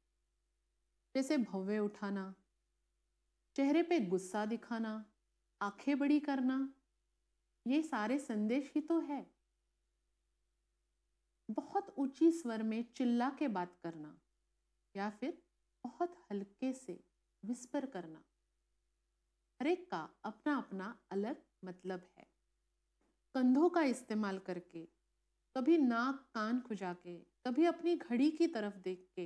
जैसे भौवे उठाना, चेहरे पे गुस्सा दिखाना, आंखें बड़ी करना, ये सारे संदेश ही तो है। बहुत ऊंची स्वर में चिल्ला के बात करना या फिर बहुत हल्के से विस्पर करना, हर एक का अपना अपना अलग मतलब है। कंधों का इस्तेमाल करके, कभी नाक कान खुजा के, कभी अपनी घड़ी की तरफ देख के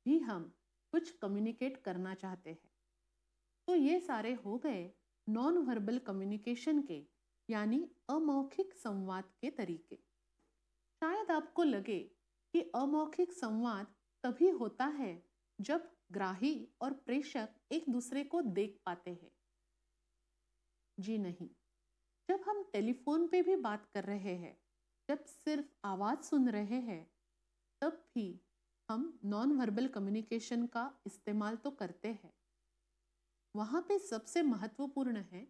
भी हम कुछ कम्युनिकेट करना चाहते हैं। तो ये सारे हो गए नॉन वर्बल कम्युनिकेशन के यानी अमौखिक संवाद के तरीके। शायद आपको लगे कि अमौखिक संवाद तभी होता है जब ग्राही और प्रेषक एक दूसरे को देख पाते हैं। जी नहीं, जब हम टेलीफोन पे भी बात कर रहे हैं, जब सिर्फ आवाज सुन रहे हैं, तब भी हम नॉन वर्बल कम्युनिकेशन का इस्तेमाल तो करते हैं। वहां पे सबसे महत्वपूर्ण है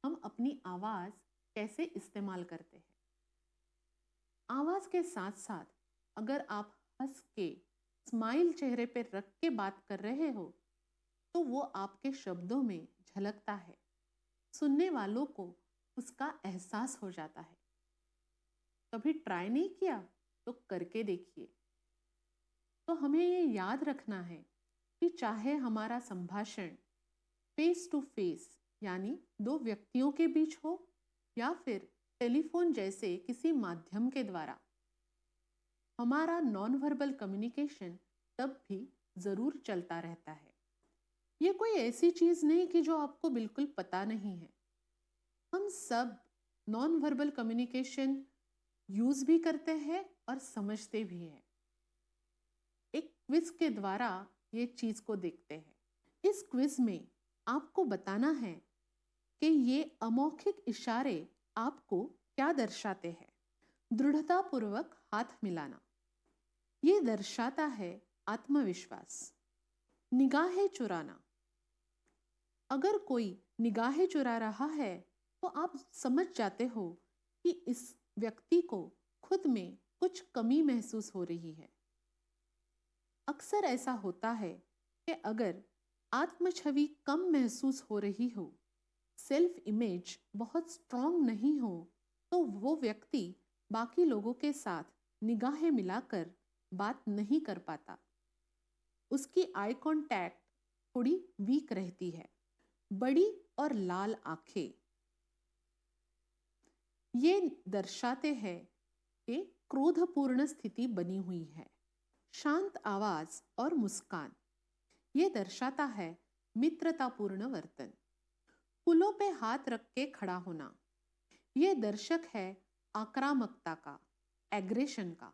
हम अपनी आवाज कैसे इस्तेमाल करते हैं। आवाज के साथ साथ अगर आप हंस के स्माइल चेहरे पे रख के बात कर रहे हो तो वो आपके शब्दों में झलकता है, सुनने वालों को उसका एहसास हो जाता है। कभी ट्राई नहीं किया तो करके देखिए। तो हमें ये याद रखना है कि चाहे हमारा संभाषण फेस टू फेस यानी दो व्यक्तियों के बीच हो या फिर टेलीफोन जैसे किसी माध्यम के द्वारा, हमारा नॉन वर्बल कम्युनिकेशन तब भी जरूर चलता रहता है। ये कोई ऐसी चीज नहीं कि जो आपको बिल्कुल पता नहीं है। हम सब नॉन वर्बल कम्युनिकेशन यूज भी करते हैं और समझते भी हैं। एक क्विज के द्वारा ये चीज को देखते हैं। इस क्विज में आपको बताना है कि ये अमौखिक इशारे आपको क्या दर्शाते हैं। दृढ़तापूर्वक हाथ मिलाना, ये दर्शाता है आत्मविश्वास। निगाहें चुराना, अगर कोई निगाहें चुरा रहा है तो आप समझ जाते हो कि इस व्यक्ति को खुद में कुछ कमी महसूस हो रही है। अक्सर ऐसा होता है कि अगर आत्मछवि कम महसूस हो रही हो, सेल्फ इमेज बहुत स्ट्रॉन्ग नहीं हो, तो वो व्यक्ति बाकी लोगों के साथ निगाहें मिलाकर बात नहीं कर पाता। उसकी आई कांटेक्ट थोड़ी वीक रहती है। बड़ी और लाल आंखें ये दर्शाते हैं कि क्रोधपूर्ण स्थिति बनी हुई है। शांत आवाज और मुस्कान, ये दर्शाता है मित्रतापूर्ण वर्तन। पुलों पे हाथ रख के खड़ा होना, ये दर्शक है आक्रामकता का, एग्रेशन का।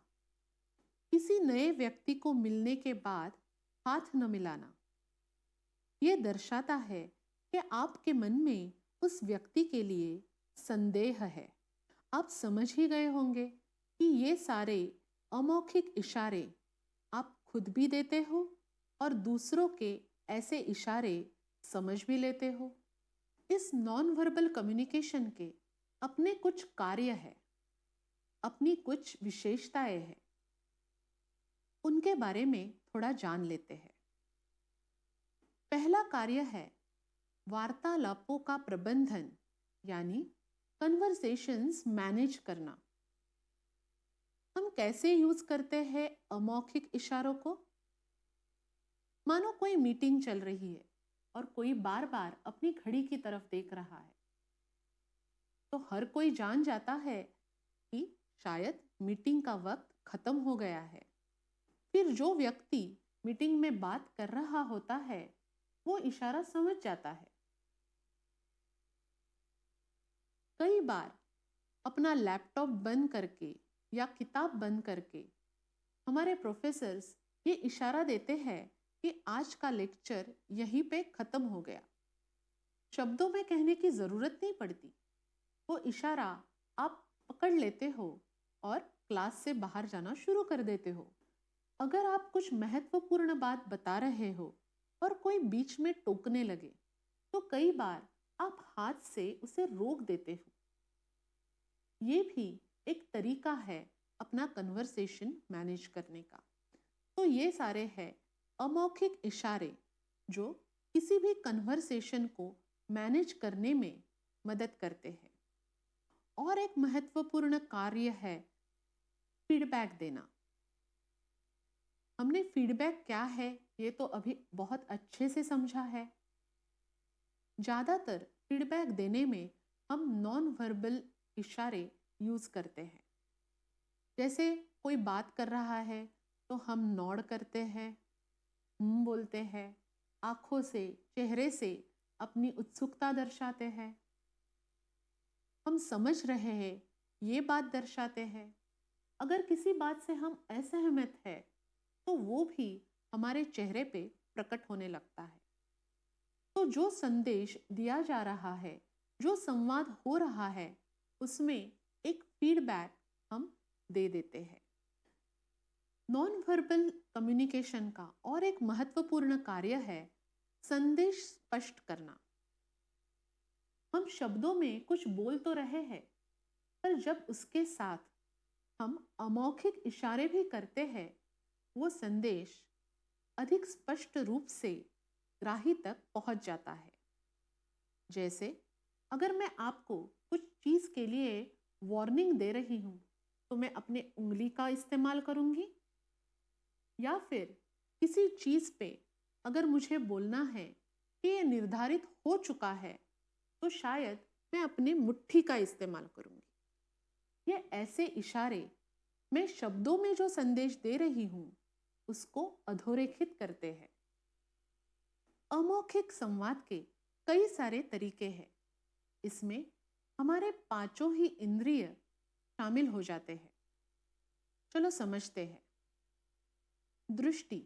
किसी नए व्यक्ति को मिलने के बाद हाथ न मिलाना, ये दर्शाता है कि आपके मन में उस व्यक्ति के लिए संदेह है। आप समझ ही गए होंगे कि ये सारे अमौखिक इशारे आप खुद भी देते हो और दूसरों के ऐसे इशारे समझ भी लेते हो। इस नॉन वर्बल कम्युनिकेशन के अपने कुछ कार्य है, अपनी कुछ विशेषताएं हैं। उनके बारे में थोड़ा जान लेते हैं। पहला कार्य है वार्तालापों का प्रबंधन, यानी कन्वर्सेशंस मैनेज करना। हम कैसे यूज करते हैं अमौखिक इशारों को? मानो कोई मीटिंग चल रही है और कोई बार बार अपनी घड़ी की तरफ देख रहा है, तो हर कोई जान जाता है कि शायद मीटिंग का वक्त खत्म हो गया है। फिर जो व्यक्ति मीटिंग में बात कर रहा होता है वो इशारा समझ जाता है। कई बार अपना लैपटॉप बंद करके या किताब बंद करके हमारे प्रोफेसर्स ये इशारा देते हैं कि आज का लेक्चर यहीं पे खत्म हो गया। शब्दों में कहने की जरूरत नहीं पड़ती, वो इशारा आप पकड़ लेते हो और क्लास से बाहर जाना शुरू कर देते हो। अगर आप कुछ महत्वपूर्ण बात बता रहे हो और कोई बीच में टोकने लगे तो कई बार आप हाथ से उसे रोक देते हो। ये भी एक तरीका है अपना कन्वर्सेशन मैनेज करने का। तो ये सारे हैं अमौखिक इशारे जो किसी भी कन्वर्सेशन को मैनेज करने में मदद करते हैं। और एक महत्वपूर्ण कार्य है फीडबैक देना। हमने फीडबैक क्या है ये तो अभी बहुत अच्छे से समझा है। ज़्यादातर फीडबैक देने में हम नॉन वर्बल इशारे यूज करते हैं। जैसे कोई बात कर रहा है तो हम नॉड करते हैं, बोलते हैं, आंखों से, चेहरे से अपनी उत्सुकता दर्शाते हैं, हम समझ रहे हैं ये बात दर्शाते हैं। अगर किसी बात से हम असहमत हैं तो वो भी हमारे चेहरे पे प्रकट होने लगता है। तो जो संदेश दिया जा रहा है, जो संवाद हो रहा है, उसमें एक फीडबैक हम दे देते हैं। नॉन वर्बल कम्युनिकेशन का और एक महत्वपूर्ण कार्य है संदेश स्पष्ट करना। हम शब्दों में कुछ बोल तो रहे हैं, पर जब उसके साथ हम अमौखिक इशारे भी करते हैं, वो संदेश अधिक स्पष्ट रूप से ग्राही तक पहुंच जाता है। जैसे अगर मैं आपको कुछ चीज के लिए वार्निंग दे रही हूं तो मैं अपने उंगली का इस्तेमाल करूंगी, या फिर किसी चीज पे अगर मुझे बोलना है कि ये निर्धारित हो चुका है तो शायद मैं अपने मुट्ठी का इस्तेमाल करूंगी। ये ऐसे इशारे मैं शब्दों में जो संदेश दे रही हूं उसको अधोरेखित करते हैं। अमौखिक संवाद के कई सारे तरीके हैं। इसमें हमारे पांचों ही इंद्रिय शामिल हो जाते हैं। चलो समझते हैं। दृष्टि,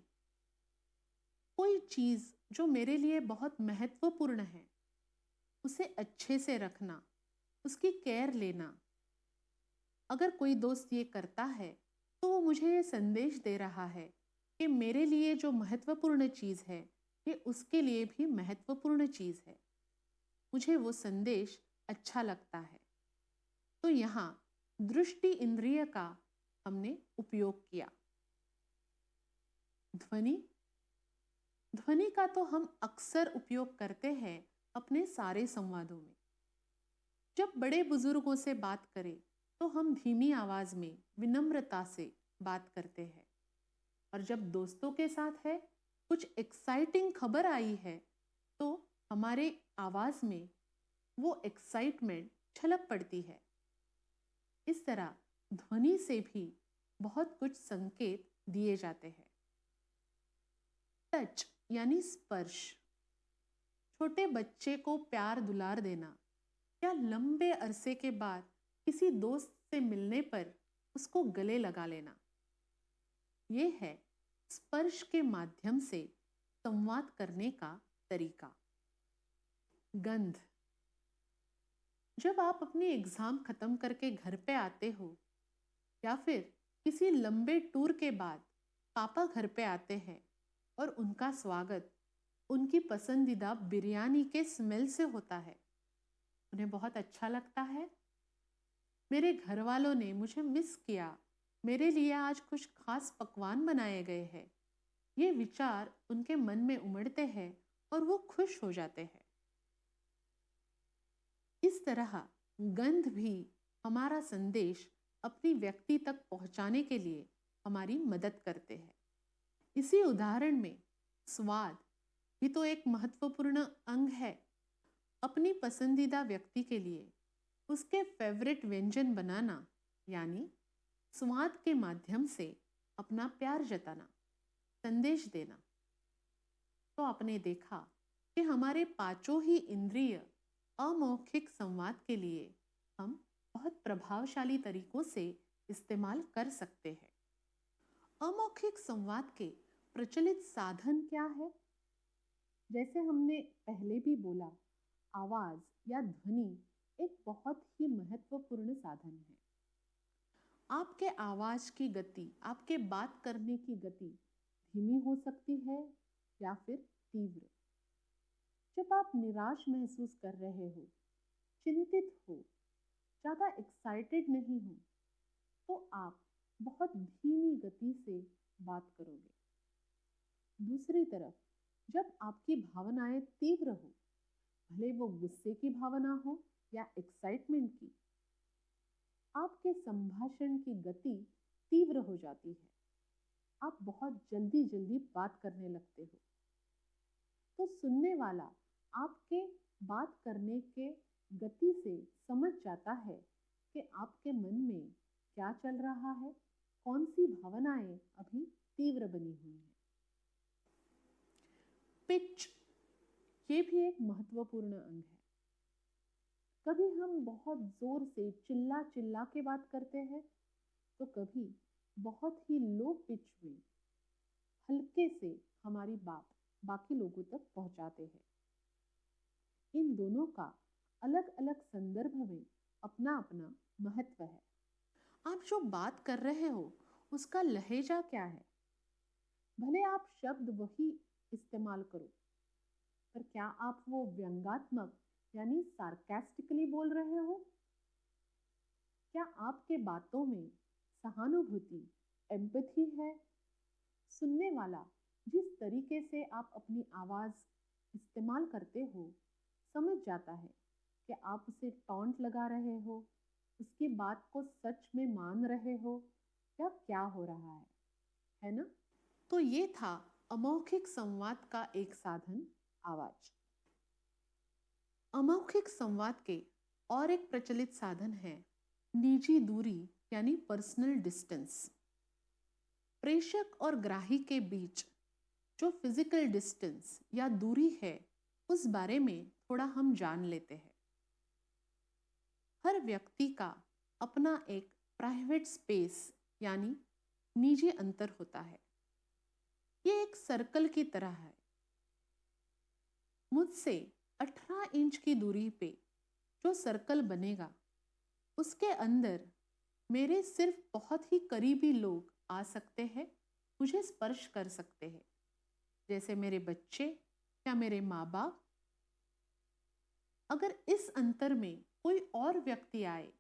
कोई चीज जो मेरे लिए बहुत महत्वपूर्ण है उसे अच्छे से रखना, उसकी केयर लेना। अगर कोई दोस्त ये करता है तो वो मुझे ये संदेश दे रहा है कि मेरे लिए जो महत्वपूर्ण चीज है ये उसके लिए भी महत्वपूर्ण चीज है। मुझे वो संदेश अच्छा लगता है। तो यहाँ दृष्टि इंद्रिय का हमने उपयोग किया। ध्वनि, ध्वनि का तो हम अक्सर उपयोग करते हैं अपने सारे संवादों में। जब बड़े बुजुर्गों से बात करें तो हम धीमी आवाज में विनम्रता से बात करते हैं, और जब दोस्तों के साथ है, कुछ एक्साइटिंग खबर आई है तो हमारे आवाज में वो एक्साइटमेंट छलक पड़ती है। इस तरह ध्वनि से भी बहुत कुछ संकेत दिए जाते हैं। टच, यानी स्पर्श, छोटे बच्चे को प्यार दुलार देना या लंबे अरसे के बाद किसी दोस्त से मिलने पर उसको गले लगा लेना, ये है स्पर्श के माध्यम से संवाद करने का तरीका। गंध, जब आप अपनी एग्जाम खत्म करके घर पे आते हो या फिर किसी लंबे टूर के बाद पापा घर पे आते हैं और उनका स्वागत उनकी पसंदीदा बिरयानी के स्मेल से होता है, उन्हें बहुत अच्छा लगता है। मेरे घर वालों ने मुझे मिस किया, मेरे लिए आज कुछ खास पकवान बनाए गए हैं, ये विचार उनके मन में उमड़ते हैं और वो खुश हो जाते हैं। इस तरह गंध भी हमारा संदेश अपनी व्यक्ति तक पहुंचाने के लिए हमारी मदद करते हैं। इसी उदाहरण में स्वाद भी तो एक महत्वपूर्ण अंग है। अपनी पसंदीदा व्यक्ति के लिए उसके फेवरेट व्यंजन बनाना यानी स्वाद के माध्यम से अपना प्यार जताना, संदेश देना। तो आपने देखा कि हमारे पांचों ही इंद्रिय अमौखिक संवाद के लिए हम बहुत प्रभावशाली तरीकों से इस्तेमाल कर सकते हैं। अमौखिक संवाद के प्रचलित साधन क्या है? जैसे हमने पहले भी बोला, आवाज या ध्वनि एक बहुत ही महत्वपूर्ण साधन है। आपके आवाज की गति, आपके बात करने की गति धीमी हो सकती है या फिर तीव्र। जब आप निराश महसूस कर रहे हो, चिंतित हो, ज़्यादा एक्साइटेड नहीं हो, तो आप बहुत धीमी गति से बात करोगे। दूसरी तरफ जब आपकी भावनाएं तीव्र हो, भले वो गुस्से की भावना हो या एक्साइटमेंट की, आपके संभाषण की गति तीव्र हो जाती है। आप बहुत जल्दी जल्दी बात करने लगते हो, तो सुनने वाला आपके बात करने के गति से समझ जाता है कि आपके मन में क्या चल रहा है, कौन सी भावनाएं अभी तीव्र बनी हुई हैं। पिच, ये भी एक महत्वपूर्ण अंग है। कभी हम बहुत जोर से चिल्ला चिल्ला के बात करते हैं, तो कभी बहुत ही लो पिच में हल्के से हमारी बात बाकी लोगों तक पहुंचाते हैं। इन दोनों का अलग अलग संदर्भ में अपना अपना महत्व है। आप जो बात कर रहे हो उसका लहजा क्या है? भले आप शब्द वही इस्तेमाल करो, पर क्या आप वो व्यंग्यात्मक यानी सार्कास्टिकली बोल रहे हो? क्या आपके बातों में सहानुभूति, एम्पैथी है? सुनने वाला जिस तरीके से आप अपनी आवाज इस्तेमाल करते हो समझ जाता है कि आप उसे टॉन्ट लगा रहे हो, उसकी बात को सच में मान रहे हो या क्या हो रहा है ना? तो ये था अमौखिक संवाद का एक साधन, आवाज। अमौखिक संवाद के और एक प्रचलित साधन है निजी दूरी यानी पर्सनल डिस्टेंस। प्रेषक और ग्राही के बीच जो फिजिकल डिस्टेंस या दूरी है, उस बारे में थोड़ा हम जान लेते हैं। हर व्यक्ति का अपना एक प्राइवेट स्पेस यानी निजी अंतर होता है। ये एक सर्कल की तरह है। मुझसे 18 इंच की दूरी पे जो सर्कल बनेगा, उसके अंदर मेरे सिर्फ बहुत ही करीबी लोग आ सकते हैं, मुझे स्पर्श कर सकते हैं, जैसे मेरे बच्चे या मेरे माँ बाप। अगर इस अंतर में कोई और व्यक्ति आए,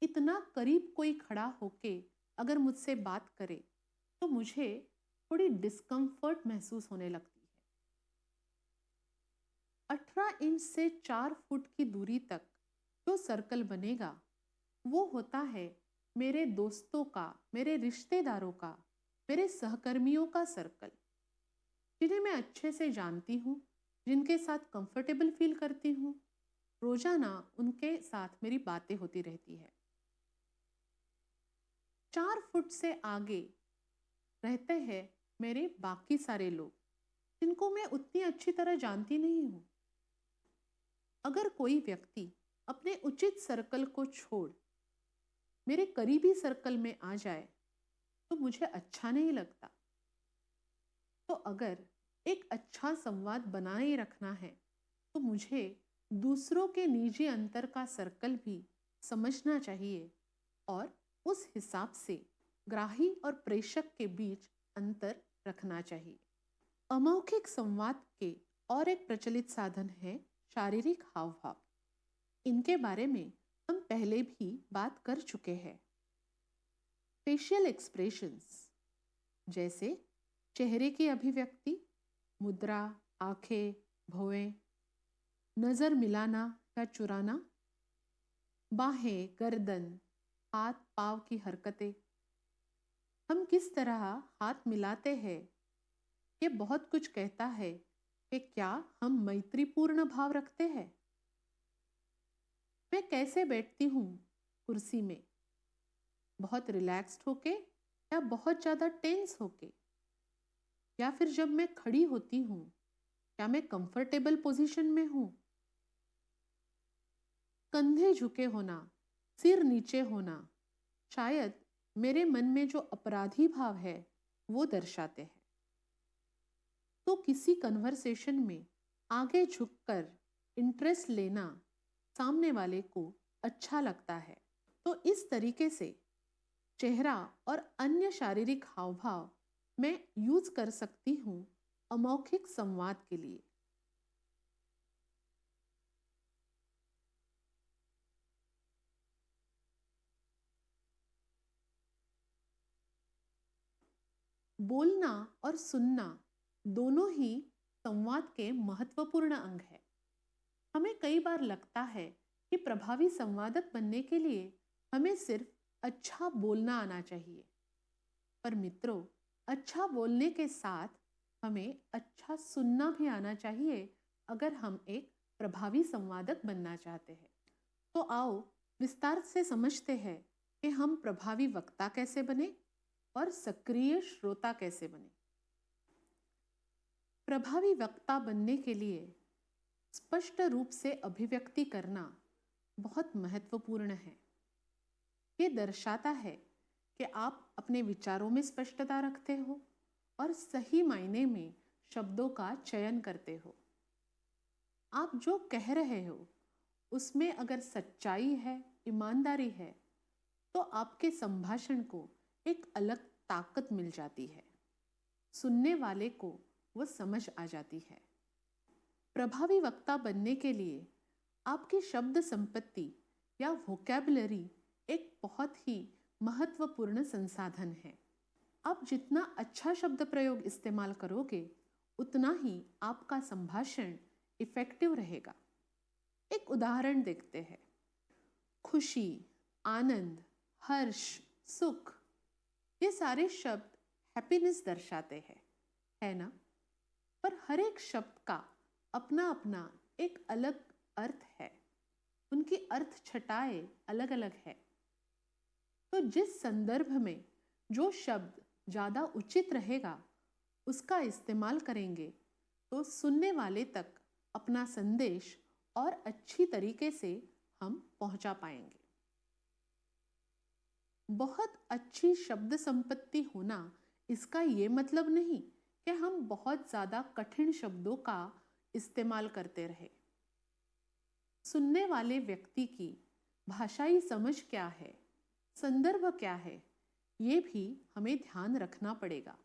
इतना करीब कोई खड़ा होके अगर मुझसे बात करे, तो मुझे थोड़ी डिस्कम्फर्ट महसूस होने लगती है। 18 इंच से 4 फुट की दूरी तक जो सर्कल बनेगा, वो होता है मेरे दोस्तों का, मेरे रिश्तेदारों का, मेरे सहकर्मियों का सर्कल, जिन्हें मैं अच्छे से जानती हूँ, जिनके साथ कंफर्टेबल फील करती हूँ। रोजाना उनके साथ मेरी बातें होती रहती है। 4 फुट से आगे रहते हैं मेरे बाकी सारे लोग, जिनको मैं उतनी अच्छी तरह जानती नहीं हूँ। अगर कोई व्यक्ति अपने उचित सर्कल को छोड़ मेरे करीबी सर्कल में आ जाए तो मुझे अच्छा नहीं लगता। तो अगर एक अच्छा संवाद बनाए रखना है तो मुझे दूसरों के निजी अंतर का सर्कल भी समझना चाहिए और उस हिसाब से ग्राही और प्रेषक के बीच अंतर रखना चाहिए। अमौखिक संवाद के और एक प्रचलित साधन है शारीरिक हाव भाव। इनके बारे में हम पहले भी बात कर चुके हैं। फेशियल एक्सप्रेशंस जैसे चेहरे की अभिव्यक्ति, मुद्रा, आंखें, भौहें, नजर मिलाना या चुराना, बाहें, गर्दन, हाथ पांव की हरकतें, हम किस तरह हाथ मिलाते हैं, ये बहुत कुछ कहता है कि क्या हम मैत्रीपूर्ण भाव रखते हैं। मैं कैसे बैठती हूँ कुर्सी में, बहुत रिलैक्स्ड होके या बहुत ज़्यादा टेंस होके, या फिर जब मैं खड़ी होती हूँ क्या मैं कंफर्टेबल पोजीशन में हूँ। कंधे झुके होना, सिर नीचे होना शायद मेरे मन में जो अपराधी भाव है वो दर्शाते हैं। तो किसी कन्वर्सेशन में आगे झुककर इंटरेस्ट लेना सामने वाले को अच्छा लगता है। तो इस तरीके से चेहरा और अन्य शारीरिक हाव भाव मैं यूज कर सकती हूँ अमौखिक संवाद के लिए। बोलना और सुनना दोनों ही संवाद के महत्वपूर्ण अंग है। हमें कई बार लगता है कि प्रभावी संवादक बनने के लिए हमें सिर्फ अच्छा बोलना आना चाहिए, पर मित्रों, अच्छा बोलने के साथ हमें अच्छा सुनना भी आना चाहिए अगर हम एक प्रभावी संवादक बनना चाहते हैं। तो आओ विस्तार से समझते हैं कि हम प्रभावी वक्ता कैसे बने और सक्रिय श्रोता कैसे बने। प्रभावी वक्ता बनने के लिए स्पष्ट रूप से अभिव्यक्ति करना बहुत महत्वपूर्ण है। ये दर्शाता है कि आप अपने विचारों में स्पष्टता रखते हो और सही मायने में शब्दों का चयन करते हो। आप जो कह रहे हो उसमें अगर सच्चाई है, ईमानदारी है, तो आपके संभाषण को एक अलग ताकत मिल जाती है। सुनने वाले को वो समझ आ जाती है। प्रभावी वक्ता बनने के लिए आपकी शब्द संपत्ति या वोकैबुलरी एक बहुत ही महत्वपूर्ण संसाधन है। आप जितना अच्छा शब्द प्रयोग इस्तेमाल करोगे उतना ही आपका संभाषण इफेक्टिव रहेगा। एक उदाहरण देखते हैं। खुशी, आनंद, हर्ष, सुख, ये सारे शब्द हैप्पीनेस दर्शाते हैं, है ना? पर हर एक शब्द का अपना अपना एक अलग अर्थ है। उनकी अर्थ छटाएं अलग अलग है। तो जिस संदर्भ में जो शब्द ज़्यादा उचित रहेगा उसका इस्तेमाल करेंगे तो सुनने वाले तक अपना संदेश और अच्छी तरीके से हम पहुंचा पाएंगे। बहुत अच्छी शब्द संपत्ति होना इसका ये मतलब नहीं कि हम बहुत ज़्यादा कठिन शब्दों का इस्तेमाल करते रहे। सुनने वाले व्यक्ति की भाषाई समझ क्या है, संदर्भ क्या है, ये भी हमें ध्यान रखना पड़ेगा।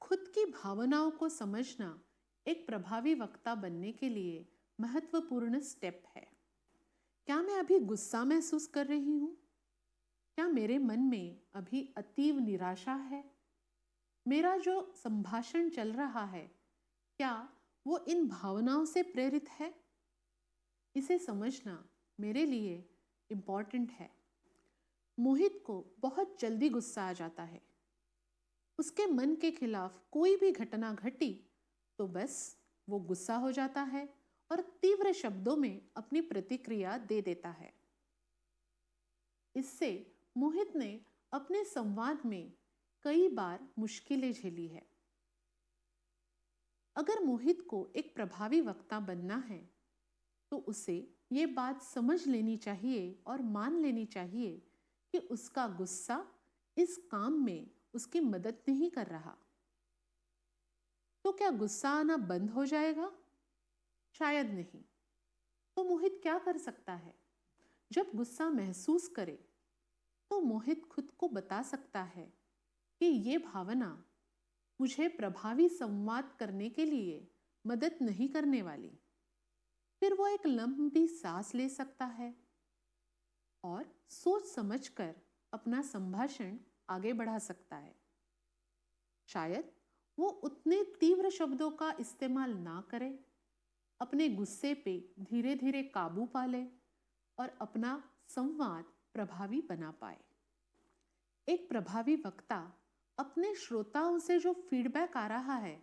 खुद की भावनाओं को समझना एक प्रभावी वक्ता बनने के लिए महत्वपूर्ण स्टेप है। क्या मैं अभी गुस्सा महसूस कर रही हूँ? क्या मेरे मन में अभी अतीव निराशा है? मेरा जो संभाषण चल रहा है क्या वो इन भावनाओं से प्रेरित है? इसे समझना मेरे लिए इम्पॉर्टेंट है। मोहित को बहुत जल्दी गुस्सा आ जाता है। उसके मन के खिलाफ कोई भी घटना घटी तो बस वो गुस्सा हो जाता है और तीव्र शब्दों में अपनी प्रतिक्रिया दे देता है। इससे मोहित ने अपने संवाद में कई बार मुश्किलें झेली है। अगर मोहित को एक प्रभावी वक्ता बनना है तो उसे ये बात समझ लेनी चाहिए और मान लेनी चाहिए कि उसका गुस्सा इस काम में उसकी मदद नहीं कर रहा। तो क्या गुस्सा आना बंद हो जाएगा? शायद नहीं। तो मोहित क्या कर सकता है? जब गुस्सा महसूस करे तो मोहित खुद को बता सकता है कि ये भावना मुझे प्रभावी संवाद करने के लिए मदद नहीं करने वाली। फिर वो एक लंबी सांस ले सकता है और सोच समझकर अपना संभाषण आगे बढ़ा सकता है। शायद वो उतने तीव्र शब्दों का इस्तेमाल ना करे, अपने गुस्से पे धीरे धीरे काबू पा ले और अपना संवाद प्रभावी बना पाए। एक प्रभावी वक्ता अपने श्रोताओं से जो फीडबैक आ रहा है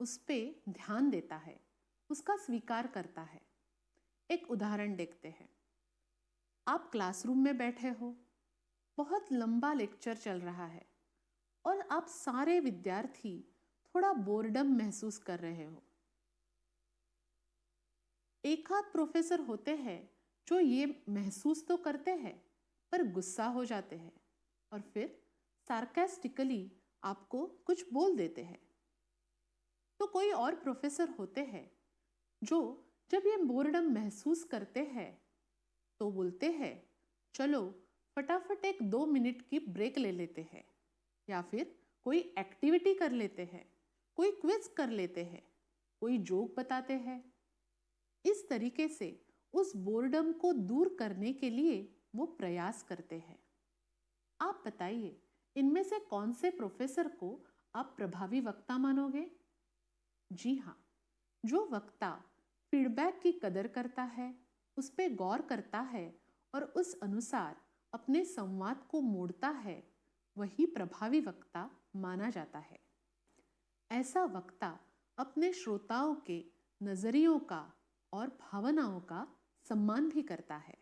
उस पे ध्यान देता है, उसका स्वीकार करता है। एक उदाहरण देखते हैं। आप क्लासरूम में बैठे हो, बहुत लंबा लेक्चर चल रहा है और आप सारे विद्यार्थी थोड़ा बोर्डम महसूस कर रहे हो। एक आध प्रोफेसर होते हैं जो ये महसूस तो करते हैं पर गुस्सा हो जाते हैं और फिर सार्कास्टिकली आपको कुछ बोल देते हैं। तो कोई और प्रोफेसर होते हैं जो जब ये बोर्डम महसूस करते हैं तो बोलते हैं, चलो फटाफट एक 2 मिनट की ब्रेक ले लेते हैं, या फिर कोई एक्टिविटी कर लेते हैं, कोई क्विज कर लेते हैं, कोई जोक बताते हैं। इस तरीके से उस बोर्डम को दूर करने के लिए वो प्रयास करते हैं। आप बताइए, इनमें से कौन से प्रोफेसर को आप प्रभावी वक्ता मानोगे? जी हाँ, जो वक्ता फीडबैक की कदर करता है, उस पे गौर करता है और उस अनुसार अपने संवाद को मोड़ता है, वही प्रभावी वक्ता माना जाता है। ऐसा वक्ता अपने श्रोताओं के नजरियों का और भावनाओं का सम्मान भी करता है।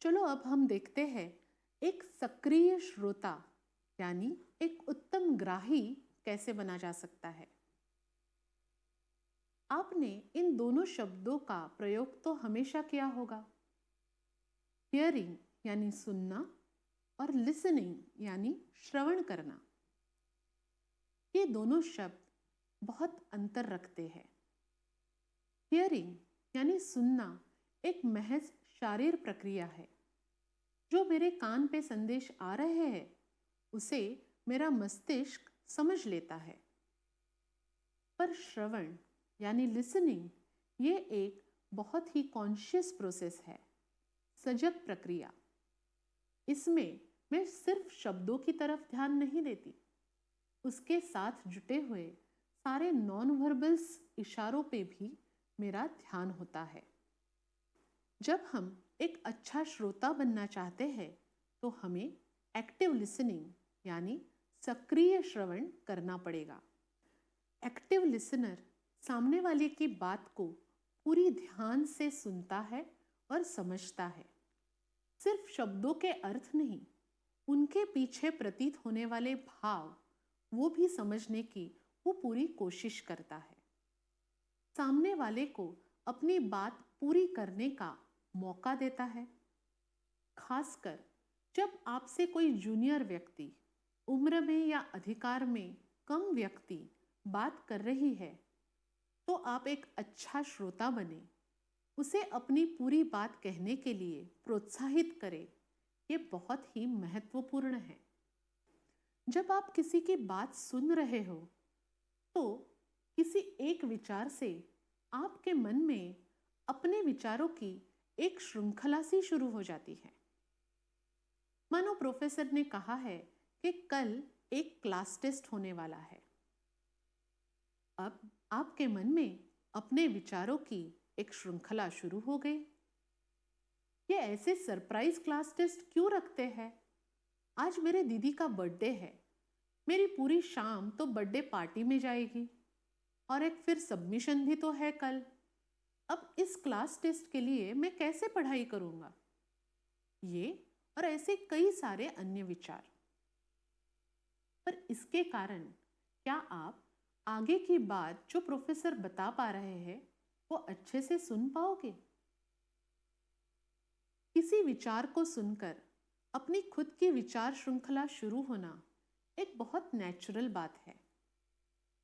चलो अब हम देखते हैं एक सक्रिय श्रोता यानी एक उत्तम ग्राही कैसे बना जा सकता है। आपने इन दोनों शब्दों का प्रयोग तो हमेशा किया होगा। हियरिंग यानी सुनना और लिसनिंग यानी श्रवण करना। ये दोनों शब्द बहुत अंतर रखते हैं। हियरिंग यानी सुनना एक महज शारीर प्रक्रिया है। जो मेरे कान पे संदेश आ रहे हैं उसे मेरा मस्तिष्क समझ लेता है। पर श्रवण यानी लिसनिंग ये एक बहुत ही कॉन्शियस प्रोसेस है, सजग प्रक्रिया। इसमें मैं सिर्फ शब्दों की तरफ ध्यान नहीं देती, उसके साथ जुटे हुए सारे नॉन वर्बल्स इशारों पे भी मेरा ध्यान होता है। जब हम एक अच्छा श्रोता बनना चाहते हैं तो हमें एक्टिव लिसनिंग यानी सक्रिय श्रवण करना पड़ेगा। एक्टिव लिसनर सामने वाले की बात को पूरी ध्यान से सुनता है और समझता है। सिर्फ शब्दों के अर्थ नहीं, उनके पीछे प्रतीत होने वाले भाव वो भी समझने की वो पूरी कोशिश करता है। सामने वाले को अपनी बात पूरी करने का मौका देता है। खासकर जब आपसे कोई जूनियर व्यक्ति, उम्र में या अधिकार में कम व्यक्ति बात कर रही है तो आप एक अच्छा श्रोता बने, उसे अपनी पूरी बात कहने के लिए प्रोत्साहित करें। ये बहुत ही महत्वपूर्ण है। जब आप किसी की बात सुन रहे हो तो किसी एक विचार से आपके मन में अपने विचारों की एक श्रृंखला सी शुरू हो जाती है। मानो प्रोफेसर ने कहा है कि कल एक क्लास टेस्ट होने वाला है। अब आपके मन में अपने विचारों की एक श्रृंखला शुरू हो गई। ये ऐसे सरप्राइज क्लास टेस्ट क्यों रखते हैं? आज मेरे दीदी का बर्थडे है, मेरी पूरी शाम तो बर्थडे पार्टी में जाएगी और एक फिर सबमिशन भी तो है कल। अब इस क्लास टेस्ट के लिए मैं कैसे पढ़ाई करूंगा? ये और ऐसे कई सारे अन्य विचार। पर इसके कारण क्या आप आगे की बात जो प्रोफेसर बता पा रहे हैं वो अच्छे से सुन पाओगे? किसी विचार को सुनकर अपनी खुद की विचार श्रृंखला शुरू होना एक बहुत नेचुरल बात है।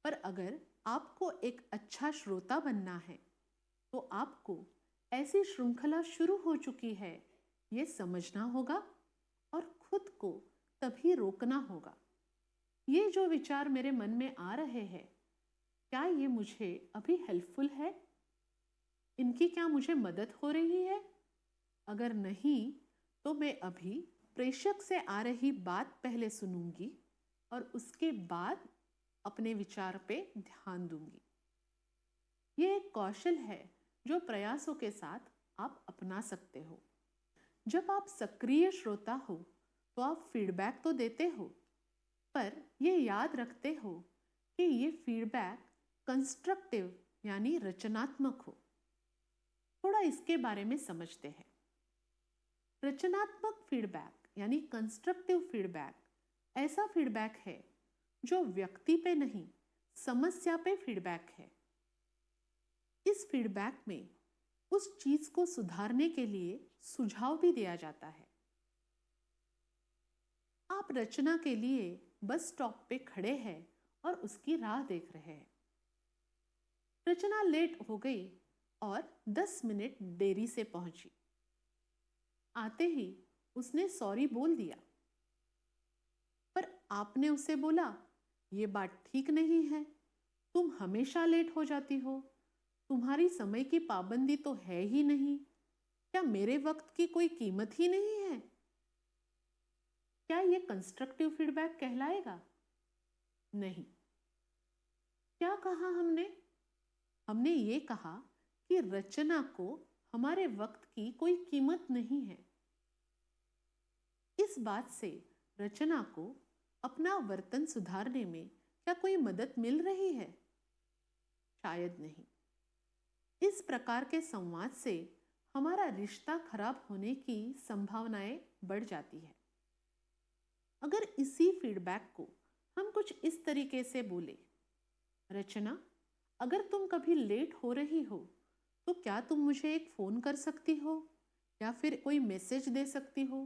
पर अगर आपको एक अच्छा श्रोता बनना है तो आपको ऐसी श्रृंखला शुरू हो चुकी है ये समझना होगा और खुद को तभी रोकना होगा। ये जो विचार मेरे मन में आ रहे हैं, क्या ये मुझे अभी हेल्पफुल है? इनकी क्या मुझे मदद हो रही है? अगर नहीं तो मैं अभी प्रेषक से आ रही बात पहले सुनूंगी और उसके बाद अपने विचार पे ध्यान दूंगी। ये एक कौशल है जो प्रयासों के साथ आप अपना सकते हो। जब आप सक्रिय श्रोता हो तो आप फीडबैक तो देते हो, पर ये याद रखते हो कि ये फीडबैक कंस्ट्रक्टिव यानी रचनात्मक हो। थोड़ा इसके बारे में समझते हैं। रचनात्मक फीडबैक यानी कंस्ट्रक्टिव फीडबैक ऐसा फीडबैक है जो व्यक्ति पे नहीं, समस्या पे फीडबैक है। इस फीडबैक में उस चीज को सुधारने के लिए सुझाव भी दिया जाता है। आप रचना के लिए बस स्टॉप पे खड़े हैं और उसकी राह देख रहे हैं। रचना लेट हो गई और 10 मिनट देरी से पहुंची। आते ही उसने सॉरी बोल दिया, पर आपने उसे बोला, ये बात ठीक नहीं है, तुम हमेशा लेट हो जाती हो, तुम्हारी समय की पाबंदी तो है ही नहीं, क्या मेरे वक्त की कोई कीमत ही नहीं है? क्या यह कंस्ट्रक्टिव फीडबैक कहलाएगा? नहीं। क्या कहा हमने? हमने ये कहा कि रचना को हमारे वक्त की कोई कीमत नहीं है। इस बात से रचना को अपना वर्तन सुधारने में क्या कोई मदद मिल रही है? शायद नहीं। इस प्रकार के संवाद से हमारा रिश्ता खराब होने की संभावनाएं बढ़ जाती है। अगर इसी फीडबैक को हम कुछ इस तरीके से बोले, रचना, अगर तुम कभी लेट हो रही हो तो क्या तुम मुझे एक फोन कर सकती हो या फिर कोई मैसेज दे सकती हो,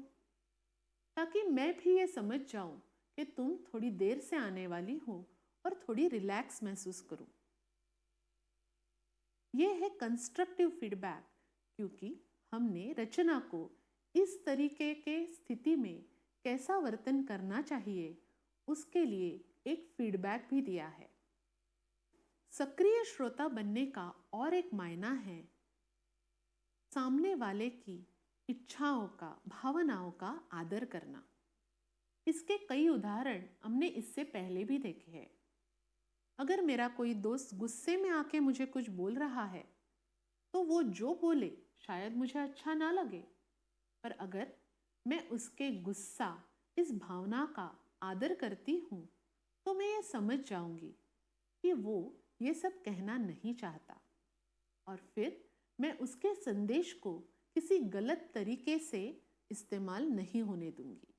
ताकि मैं भी ये समझ जाऊं कि तुम थोड़ी देर से आने वाली हो और थोड़ी रिलैक्स महसूस करूं। यह है कंस्ट्रक्टिव फीडबैक, क्योंकि हमने रचना को इस तरीके के स्थिति में कैसा वर्तन करना चाहिए उसके लिए एक फीडबैक भी दिया है। सक्रिय श्रोता बनने का और एक मायना है सामने वाले की इच्छाओं का, भावनाओं का आदर करना। इसके कई उदाहरण हमने इससे पहले भी देखे हैं। अगर मेरा कोई दोस्त गुस्से में आके मुझे कुछ बोल रहा है तो वो जो बोले शायद मुझे अच्छा ना लगे, पर अगर मैं उसके गुस्सा, इस भावना का आदर करती हूँ तो मैं ये समझ जाऊंगी कि वो ये सब कहना नहीं चाहता, और फिर मैं उसके संदेश को किसी गलत तरीके से इस्तेमाल नहीं होने दूंगी।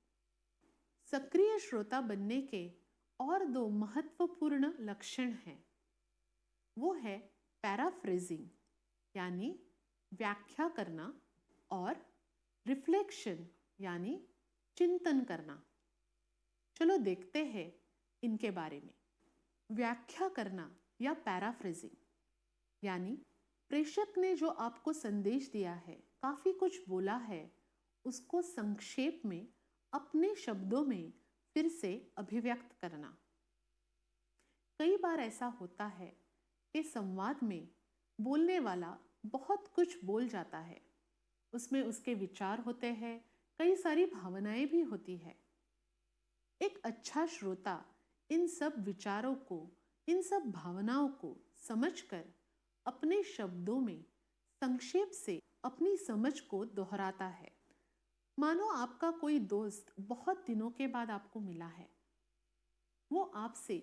सक्रिय श्रोता बनने के और 2 महत्वपूर्ण लक्षण हैं। वो है पैराफ्रेजिंग यानी व्याख्या करना और रिफ्लेक्शन यानी चिंतन करना। चलो देखते हैं इनके बारे में। व्याख्या करना या पैराफ्रेजिंग यानी प्रेषक ने जो आपको संदेश दिया है, काफी कुछ बोला है, उसको संक्षेप में अपने शब्दों में फिर से अभिव्यक्त करना। कई बार ऐसा होता है कि संवाद में बोलने वाला बहुत कुछ बोल जाता है, उसमें उसके विचार होते हैं, कई सारी भावनाएं भी होती है। एक अच्छा श्रोता इन सब विचारों को, इन सब भावनाओं को समझकर अपने शब्दों में संक्षेप से अपनी समझ को दोहराता है। मानो आपका कोई दोस्त बहुत दिनों के बाद आपको मिला है, वो आपसे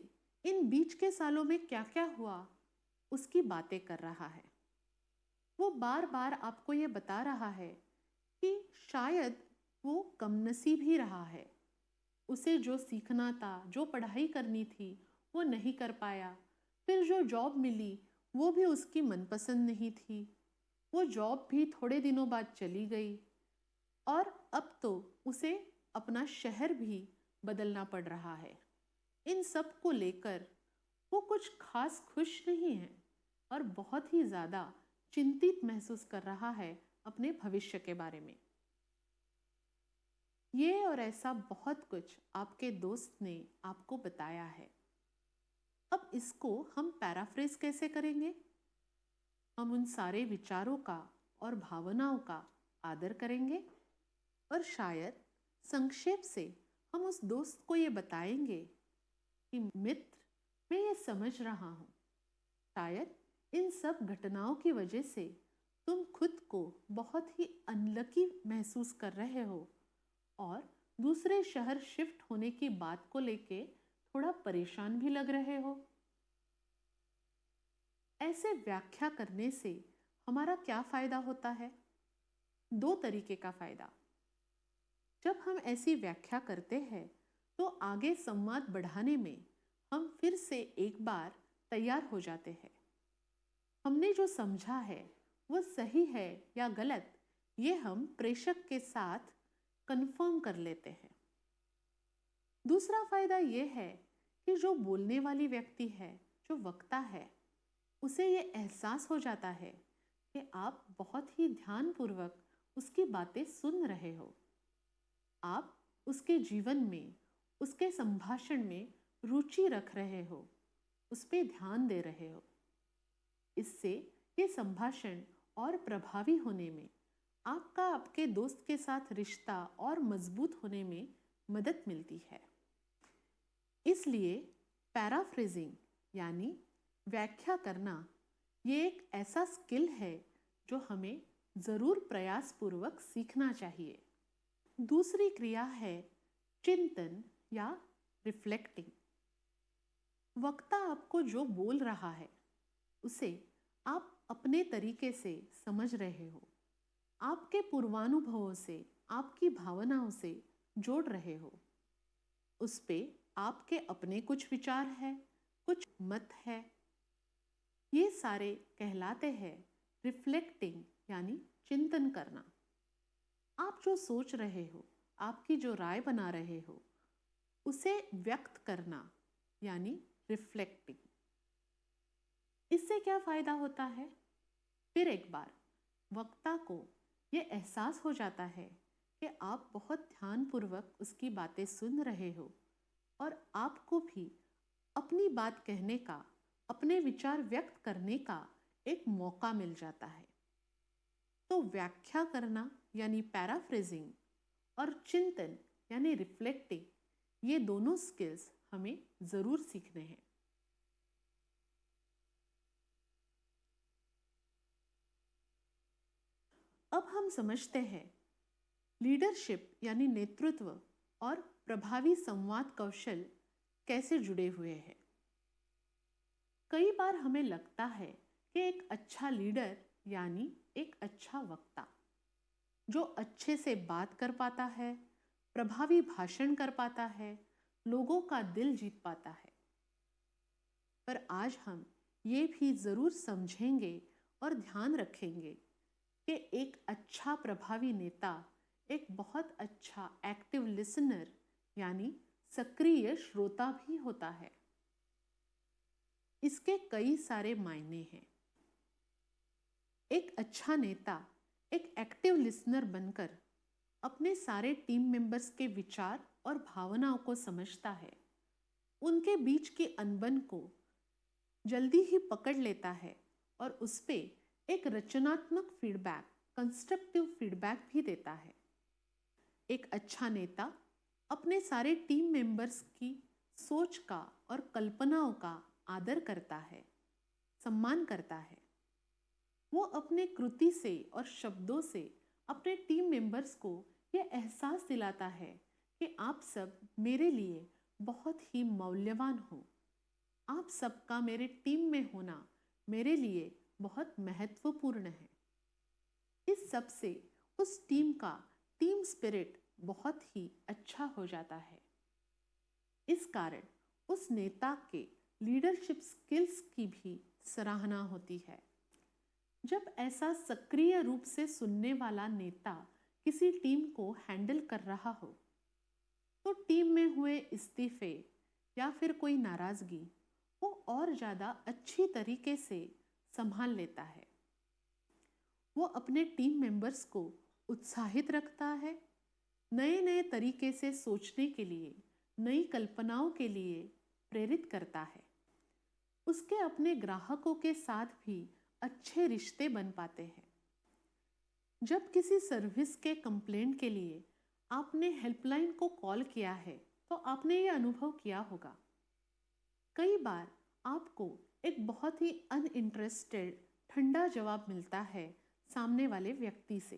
इन बीच के सालों में क्या क्या हुआ उसकी बातें कर रहा है। वो बार बार आपको ये बता रहा है कि शायद वो कमनसीब ही रहा है, उसे जो सीखना था, जो पढ़ाई करनी थी, वो नहीं कर पाया। फिर जो जॉब मिली वो भी उसकी मनपसंद नहीं थी। वो जॉब भी थोड़े दिनों बाद चली गई और अब तो उसे अपना शहर भी बदलना पड़ रहा है। इन सब को लेकर वो कुछ खास खुश नहीं है और बहुत ही ज़्यादा चिंतित महसूस कर रहा है अपने भविष्य के बारे में। ये और ऐसा बहुत कुछ आपके दोस्त ने आपको बताया है। अब इसको हम पैराफ्रेज कैसे करेंगे? हम उन सारे विचारों का और भावनाओं का आदर करेंगे और शायद संक्षेप से हम उस दोस्त को ये बताएंगे कि मित्र, मैं ये समझ रहा हूँ, शायद इन सब घटनाओं की वजह से तुम खुद को बहुत ही अनलकी महसूस कर रहे हो और दूसरे शहर शिफ्ट होने की बात को लेके थोड़ा परेशान भी लग रहे हो। ऐसे व्याख्या करने से हमारा क्या फायदा होता है? दो तरीके का फायदा। जब हम ऐसी व्याख्या करते हैं तो आगे संवाद बढ़ाने में हम फिर से एक बार तैयार हो जाते हैं। हमने जो समझा है वो सही है या गलत, ये हम प्रेषक के साथ कंफर्म कर लेते हैं। दूसरा फायदा ये है कि जो बोलने वाली व्यक्ति है, जो वक्ता है, उसे ये एहसास हो जाता है कि आप बहुत ही ध्यानपूर्वक उसकी बातें सुन रहे हो। आप उसके जीवन में, उसके संभाषण में रुचि रख रहे हो, उस पर ध्यान दे रहे हो। इससे ये संभाषण और प्रभावी होने में, आपका आपके दोस्त के साथ रिश्ता और मजबूत होने में मदद मिलती है। इसलिए पैराफ्रेजिंग यानी व्याख्या करना ये एक ऐसा स्किल है जो हमें ज़रूर प्रयासपूर्वक सीखना चाहिए। दूसरी क्रिया है चिंतन या रिफ्लेक्टिंग। वक्ता आपको जो बोल रहा है उसे आप अपने तरीके से समझ रहे हो, आपके पूर्वानुभवों से, आपकी भावनाओं से जोड़ रहे हो। उस पे आपके अपने कुछ विचार है, कुछ मत है। ये सारे कहलाते हैं रिफ्लेक्टिंग यानी चिंतन करना। आप जो सोच रहे हो, आपकी जो राय बना रहे हो, उसे व्यक्त करना यानी रिफ्लेक्टिंग। इससे क्या फायदा होता है? फिर एक बार वक्ता को ये एहसास हो जाता है कि आप बहुत ध्यानपूर्वक उसकी बातें सुन रहे हो और आपको भी अपनी बात कहने का, अपने विचार व्यक्त करने का एक मौका मिल जाता है। तो व्याख्या करना यानी पैराफ्रेजिंग और चिंतन यानी रिफ्लेक्टिंग, ये दोनों स्किल्स हमें ज़रूर सीखने हैं। अब हम समझते हैं लीडरशिप यानी नेतृत्व और प्रभावी संवाद कौशल कैसे जुड़े हुए हैं। कई बार हमें लगता है कि एक अच्छा लीडर यानी एक अच्छा वक्ता जो अच्छे से बात कर पाता है, प्रभावी भाषण कर पाता है, लोगों का दिल जीत पाता है। पर आज हम ये भी ज़रूर समझेंगे और ध्यान रखेंगे कि एक अच्छा प्रभावी नेता एक बहुत अच्छा एक्टिव लिसनर यानी सक्रिय श्रोता भी होता है। इसके कई सारे मायने हैं। एक अच्छा नेता एक एक्टिव लिसनर बनकर अपने सारे टीम मेंबर्स के विचार और भावनाओं को समझता है, उनके बीच की अनबन को जल्दी ही पकड़ लेता है और उस पे एक रचनात्मक फीडबैक, कंस्ट्रक्टिव फीडबैक भी देता है। एक अच्छा नेता अपने सारे टीम मेंबर्स की सोच का और कल्पनाओं का आदर करता है, सम्मान करता है। वो अपने कृति से और शब्दों से अपने टीम मेंबर्स को ये एहसास दिलाता है कि आप सब मेरे लिए बहुत ही मौल्यवान हो। आप सबका मेरे टीम में होना मेरे लिए बहुत महत्वपूर्ण है। इस सब से उस टीम का टीम स्पिरिट बहुत ही अच्छा हो जाता है। इस कारण उस नेता के लीडरशिप स्किल्स की भी सराहना होती है। जब ऐसा सक्रिय रूप से सुनने वाला नेता किसी टीम को हैंडल कर रहा हो तो टीम में हुए इस्तीफे या फिर कोई नाराजगी वो और ज़्यादा अच्छी तरीके से संभाल लेता है। वो अपने टीम मेंबर्स को उत्साहित रखता है, नए नए तरीके से सोचने के लिए, नई कल्पनाओं के लिए प्रेरित करता है। उसके अपने ग्राहकों के साथ भी अच्छे रिश्ते बन पाते हैं। जब किसी सर्विस के कंप्लेंट के लिए आपने हेल्पलाइन को कॉल किया है तो आपने ये अनुभव किया होगा। कई बार आपको एक बहुत ही अनइंटरेस्टेड ठंडा जवाब मिलता है सामने वाले व्यक्ति से।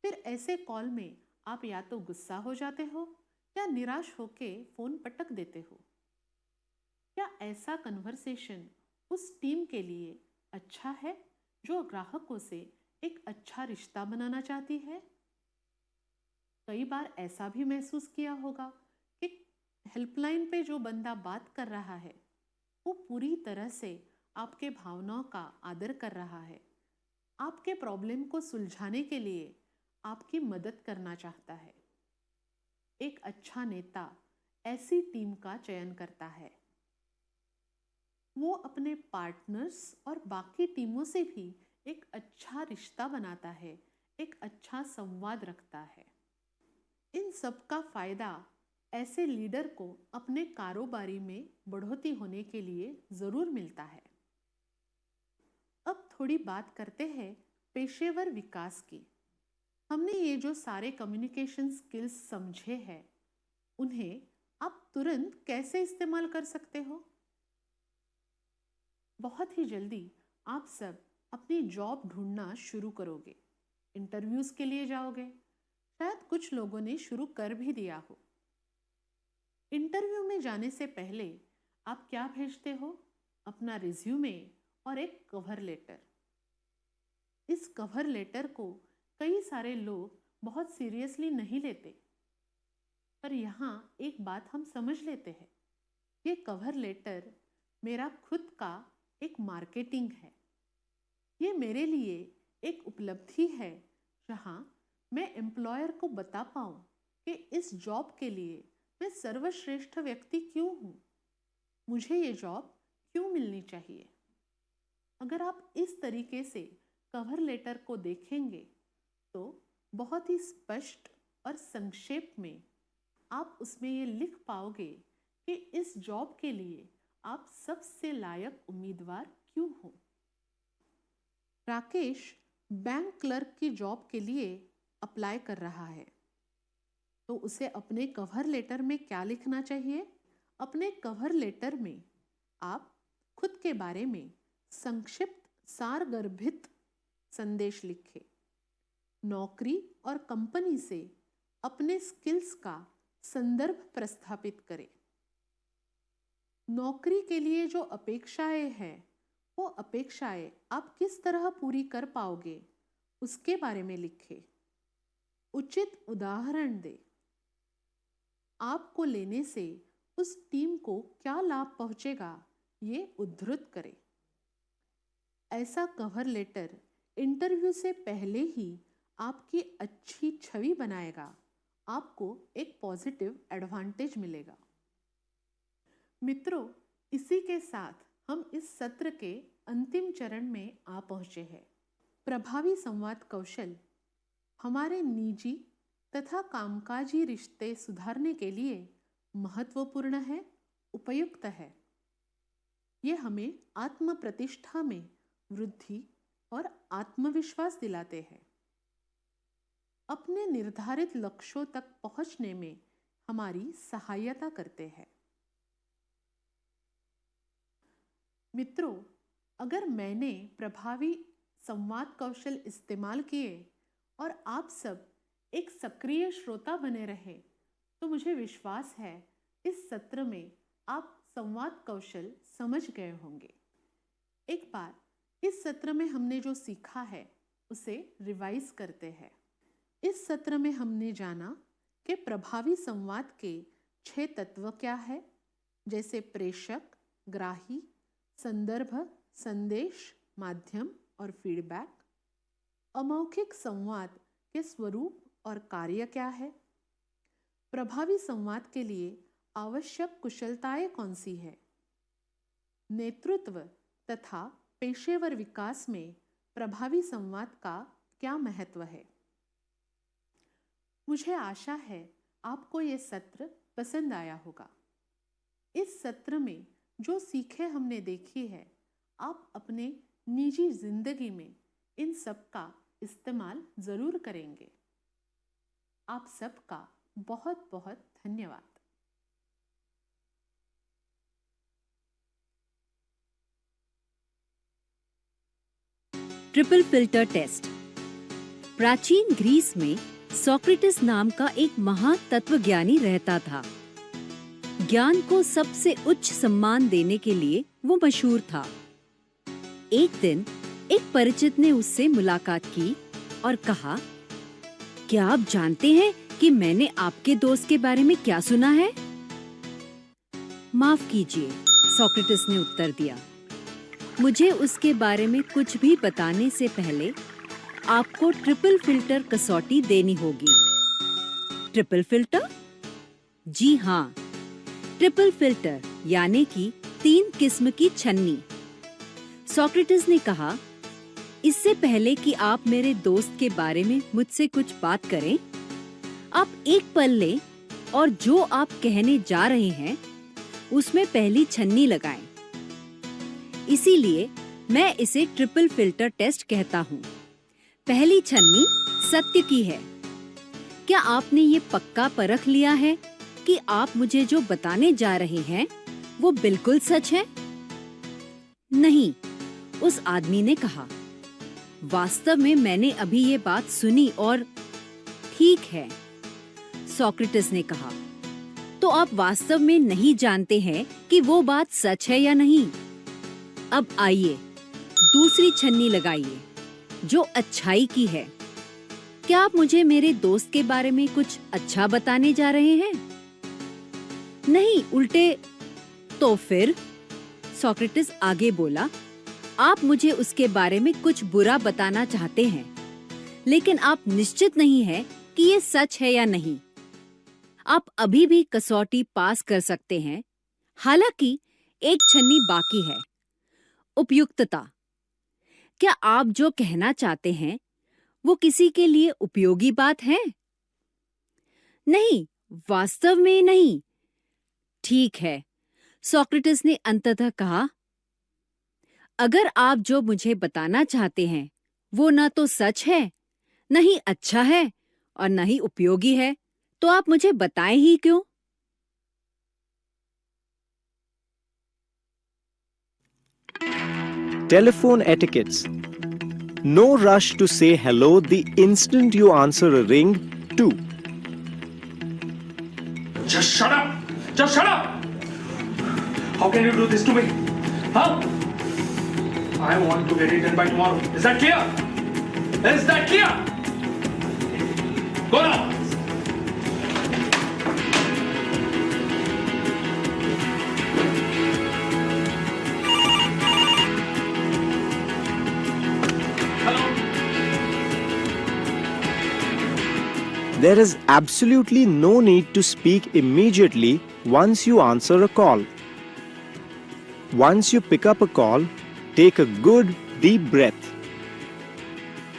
फिर ऐसे कॉल में आप या तो गुस्सा हो जाते हो या निराश होके फोन पटक देते हो। क्या ऐसा कन्वर्सेशन उस टीम के लिए अच्छा है जो ग्राहकों से एक अच्छा रिश्ता बनाना चाहती है? कई बार ऐसा भी महसूस किया होगा कि हेल्पलाइन पे जो बंदा बात कर रहा है वो पूरी तरह से आपके भावनाओं का आदर कर रहा है, आपके प्रॉब्लम को सुलझाने के लिए आपकी मदद करना चाहता है। एक अच्छा नेता ऐसी टीम का चयन करता है। वो अपने पार्टनर्स और बाकी टीमों से भी एक अच्छा रिश्ता बनाता है, एक अच्छा संवाद रखता है। इन सब का फायदा ऐसे लीडर को अपने कारोबारी में बढ़ोतरी होने के लिए जरूर मिलता है। अब थोड़ी बात करते हैं पेशेवर विकास की। हमने ये जो सारे कम्युनिकेशन स्किल्स समझे हैं, उन्हें आप तुरंत कैसे इस्तेमाल कर सकते हो? बहुत ही जल्दी आप सब अपनी जॉब ढूंढना शुरू करोगे, इंटरव्यूज के लिए जाओगे। शायद कुछ लोगों ने शुरू कर भी दिया हो। इंटरव्यू में जाने से पहले आप क्या भेजते हो? अपना रिज्यूमे और एक कवर लेटर। इस कवर लेटर को कई सारे लोग बहुत सीरियसली नहीं लेते, पर यहाँ एक बात हम समझ लेते हैं, ये कवर लेटर मेरा खुद का एक मार्केटिंग है। ये मेरे लिए एक उपलब्धि है जहाँ मैं एम्प्लॉयर को बता पाऊँ कि इस जॉब के लिए मैं सर्वश्रेष्ठ व्यक्ति क्यों हूँ, मुझे ये जॉब क्यों मिलनी चाहिए। अगर आप इस तरीके से कवर लेटर को देखेंगे तो बहुत ही स्पष्ट और संक्षेप में आप उसमें ये लिख पाओगे कि इस जॉब के लिए आप सबसे लायक उम्मीदवार क्यों हो। राकेश बैंक क्लर्क की जॉब के लिए अप्लाई कर रहा है, तो उसे अपने कवर लेटर में क्या लिखना चाहिए? अपने कवर लेटर में आप खुद के बारे में संक्षिप्त सारगर्भित संदेश लिखें। नौकरी और कंपनी से अपने स्किल्स का संदर्भ प्रस्थापित करें। नौकरी के लिए जो अपेक्षाएं हैं, वो अपेक्षाएं आप किस तरह पूरी कर पाओगे, उसके बारे में लिखें। उचित उदाहरण दें। आपको लेने से उस टीम को क्या लाभ पहुंचेगा, ये उद्धृत करें। ऐसा कवर लेटर इंटरव्यू से पहले ही आपकी अच्छी छवि बनाएगा, आपको एक पॉजिटिव एडवांटेज मिलेगा। मित्रों, इसी के साथ हम इस सत्र के अंतिम चरण में आ पहुंचे हैं। प्रभावी संवाद कौशल हमारे निजी तथा कामकाजी रिश्ते सुधारने के लिए महत्वपूर्ण है, उपयुक्त है। ये हमें आत्म प्रतिष्ठा में वृद्धि और आत्मविश्वास दिलाते हैं। अपने निर्धारित लक्ष्यों तक पहुंचने में हमारी सहायता करते हैं। मित्रों, अगर मैंने प्रभावी संवाद कौशल इस्तेमाल किए और आप सब एक सक्रिय श्रोता बने रहे, तो मुझे विश्वास है इस सत्र में आप संवाद कौशल समझ गए होंगे। एक बार इस सत्र में हमने जो सीखा है उसे रिवाइज करते हैं। इस सत्र में हमने जाना कि प्रभावी संवाद के 6 तत्व क्या है, जैसे प्रेषक, ग्राही, संदर्भ, संदेश, माध्यम और फीडबैक। अमौखिक संवाद के स्वरूप और कार्य क्या है। प्रभावी संवाद के लिए आवश्यक कुशलताएं कौन सी है। नेतृत्व तथा पेशेवर विकास में प्रभावी संवाद का क्या महत्व है। मुझे आशा है आपको ये सत्र पसंद आया होगा। इस सत्र में जो सीखे हमने देखी है, आप अपने निजी जिंदगी में इन सब का इस्तेमाल जरूर करेंगे। आप सबका बहुत बहुत धन्यवाद। Triple filter test. प्राचीन ग्रीस में सोक्रेटिस नाम का एक महान तत्वज्ञानी रहता था। ज्ञान को सबसे उच्च सम्मान देने के लिए वो मशहूर था। एक दिन एक परिचित ने उससे मुलाकात की और कहा, क्या आप जानते हैं कि मैंने आपके दोस्त के बारे में क्या सुना है? माफ कीजिए, सोक्रेटिस ने उत्तर दिया, मुझे उसके बारे में कुछ भी बताने से पहले आपको ट्रिपल फिल्टर कसौटी देनी होगी। Triple filter? जी हाँ, ट्रिपल फिल्टर यानी कि 3 किस्म की छन्नी। सोक्रेटिस ने कहा, इससे पहले कि आप मेरे दोस्त के बारे में मुझसे कुछ बात करें, आप एक पल लें और जो आप कहने जा रहे हैं उसमें पहली छन्नी लगाएं। इसीलिए मैं इसे ट्रिपल फिल्टर टेस्ट कहता हूँ। पहली छन्नी सत्य की है। क्या आपने ये पक्का परख लिया है कि आप मुझे जो बताने जा रहे हैं वो बिल्कुल सच है? नहीं, उस आदमी ने कहा, वास्तव में मैंने अभी ये बात सुनी और ठीक है। सोक्रेटिस ने कहा, तो आप वास्तव में नहीं जानते हैं कि वो बात सच है या नहीं। अब आइए दूसरी छन्नी लगाइए जो अच्छाई की है। क्या आप मुझे मेरे दोस्त के बारे में कुछ अच्छा बताने जा रहे हैं? नहीं, उल्टे। तो फिर? सोक्रेटिस आगे बोला, आप मुझे उसके बारे में कुछ बुरा बताना चाहते हैं, लेकिन आप निश्चित नहीं हैं कि ये सच है या नहीं। आप अभी भी कसौटी पास कर सकते हैं। हालांकि एक छन्नी बाकी है, उपयुक्तता। क्या आप जो कहना चाहते हैं वो किसी के लिए उपयोगी बात है? नहीं, वास्तव में नहीं। ठीक है, सोक्रेटिस ने अंततः कहा, अगर आप जो मुझे बताना चाहते हैं वो न तो सच है, न ही अच्छा है और न ही उपयोगी है, तो आप मुझे बताएं ही क्यों? Telephone etiquettes. No rush to say hello the instant you answer a ring. 2. Just shut up! Just shut up! How can you do this to me? Huh? I want to get it done by tomorrow. Is that clear? Is that clear? Go now! There is absolutely no need to speak immediately once you answer a call. Once you pick up a call, take a good deep breath.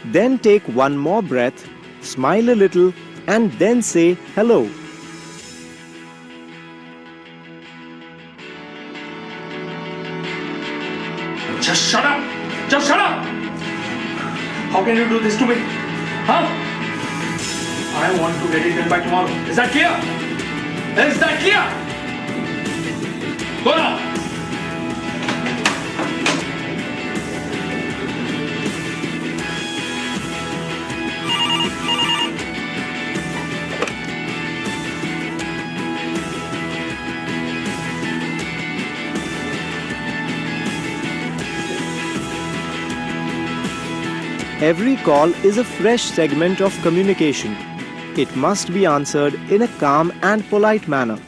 Then take one more breath, smile a little, and then say hello. Just shut up! Just shut up! How can you do this to me? Huh? I want to get it done by tomorrow. Is that clear? Is that clear? Go now! Every call is a fresh segment of communication. It must be answered in a calm and polite manner.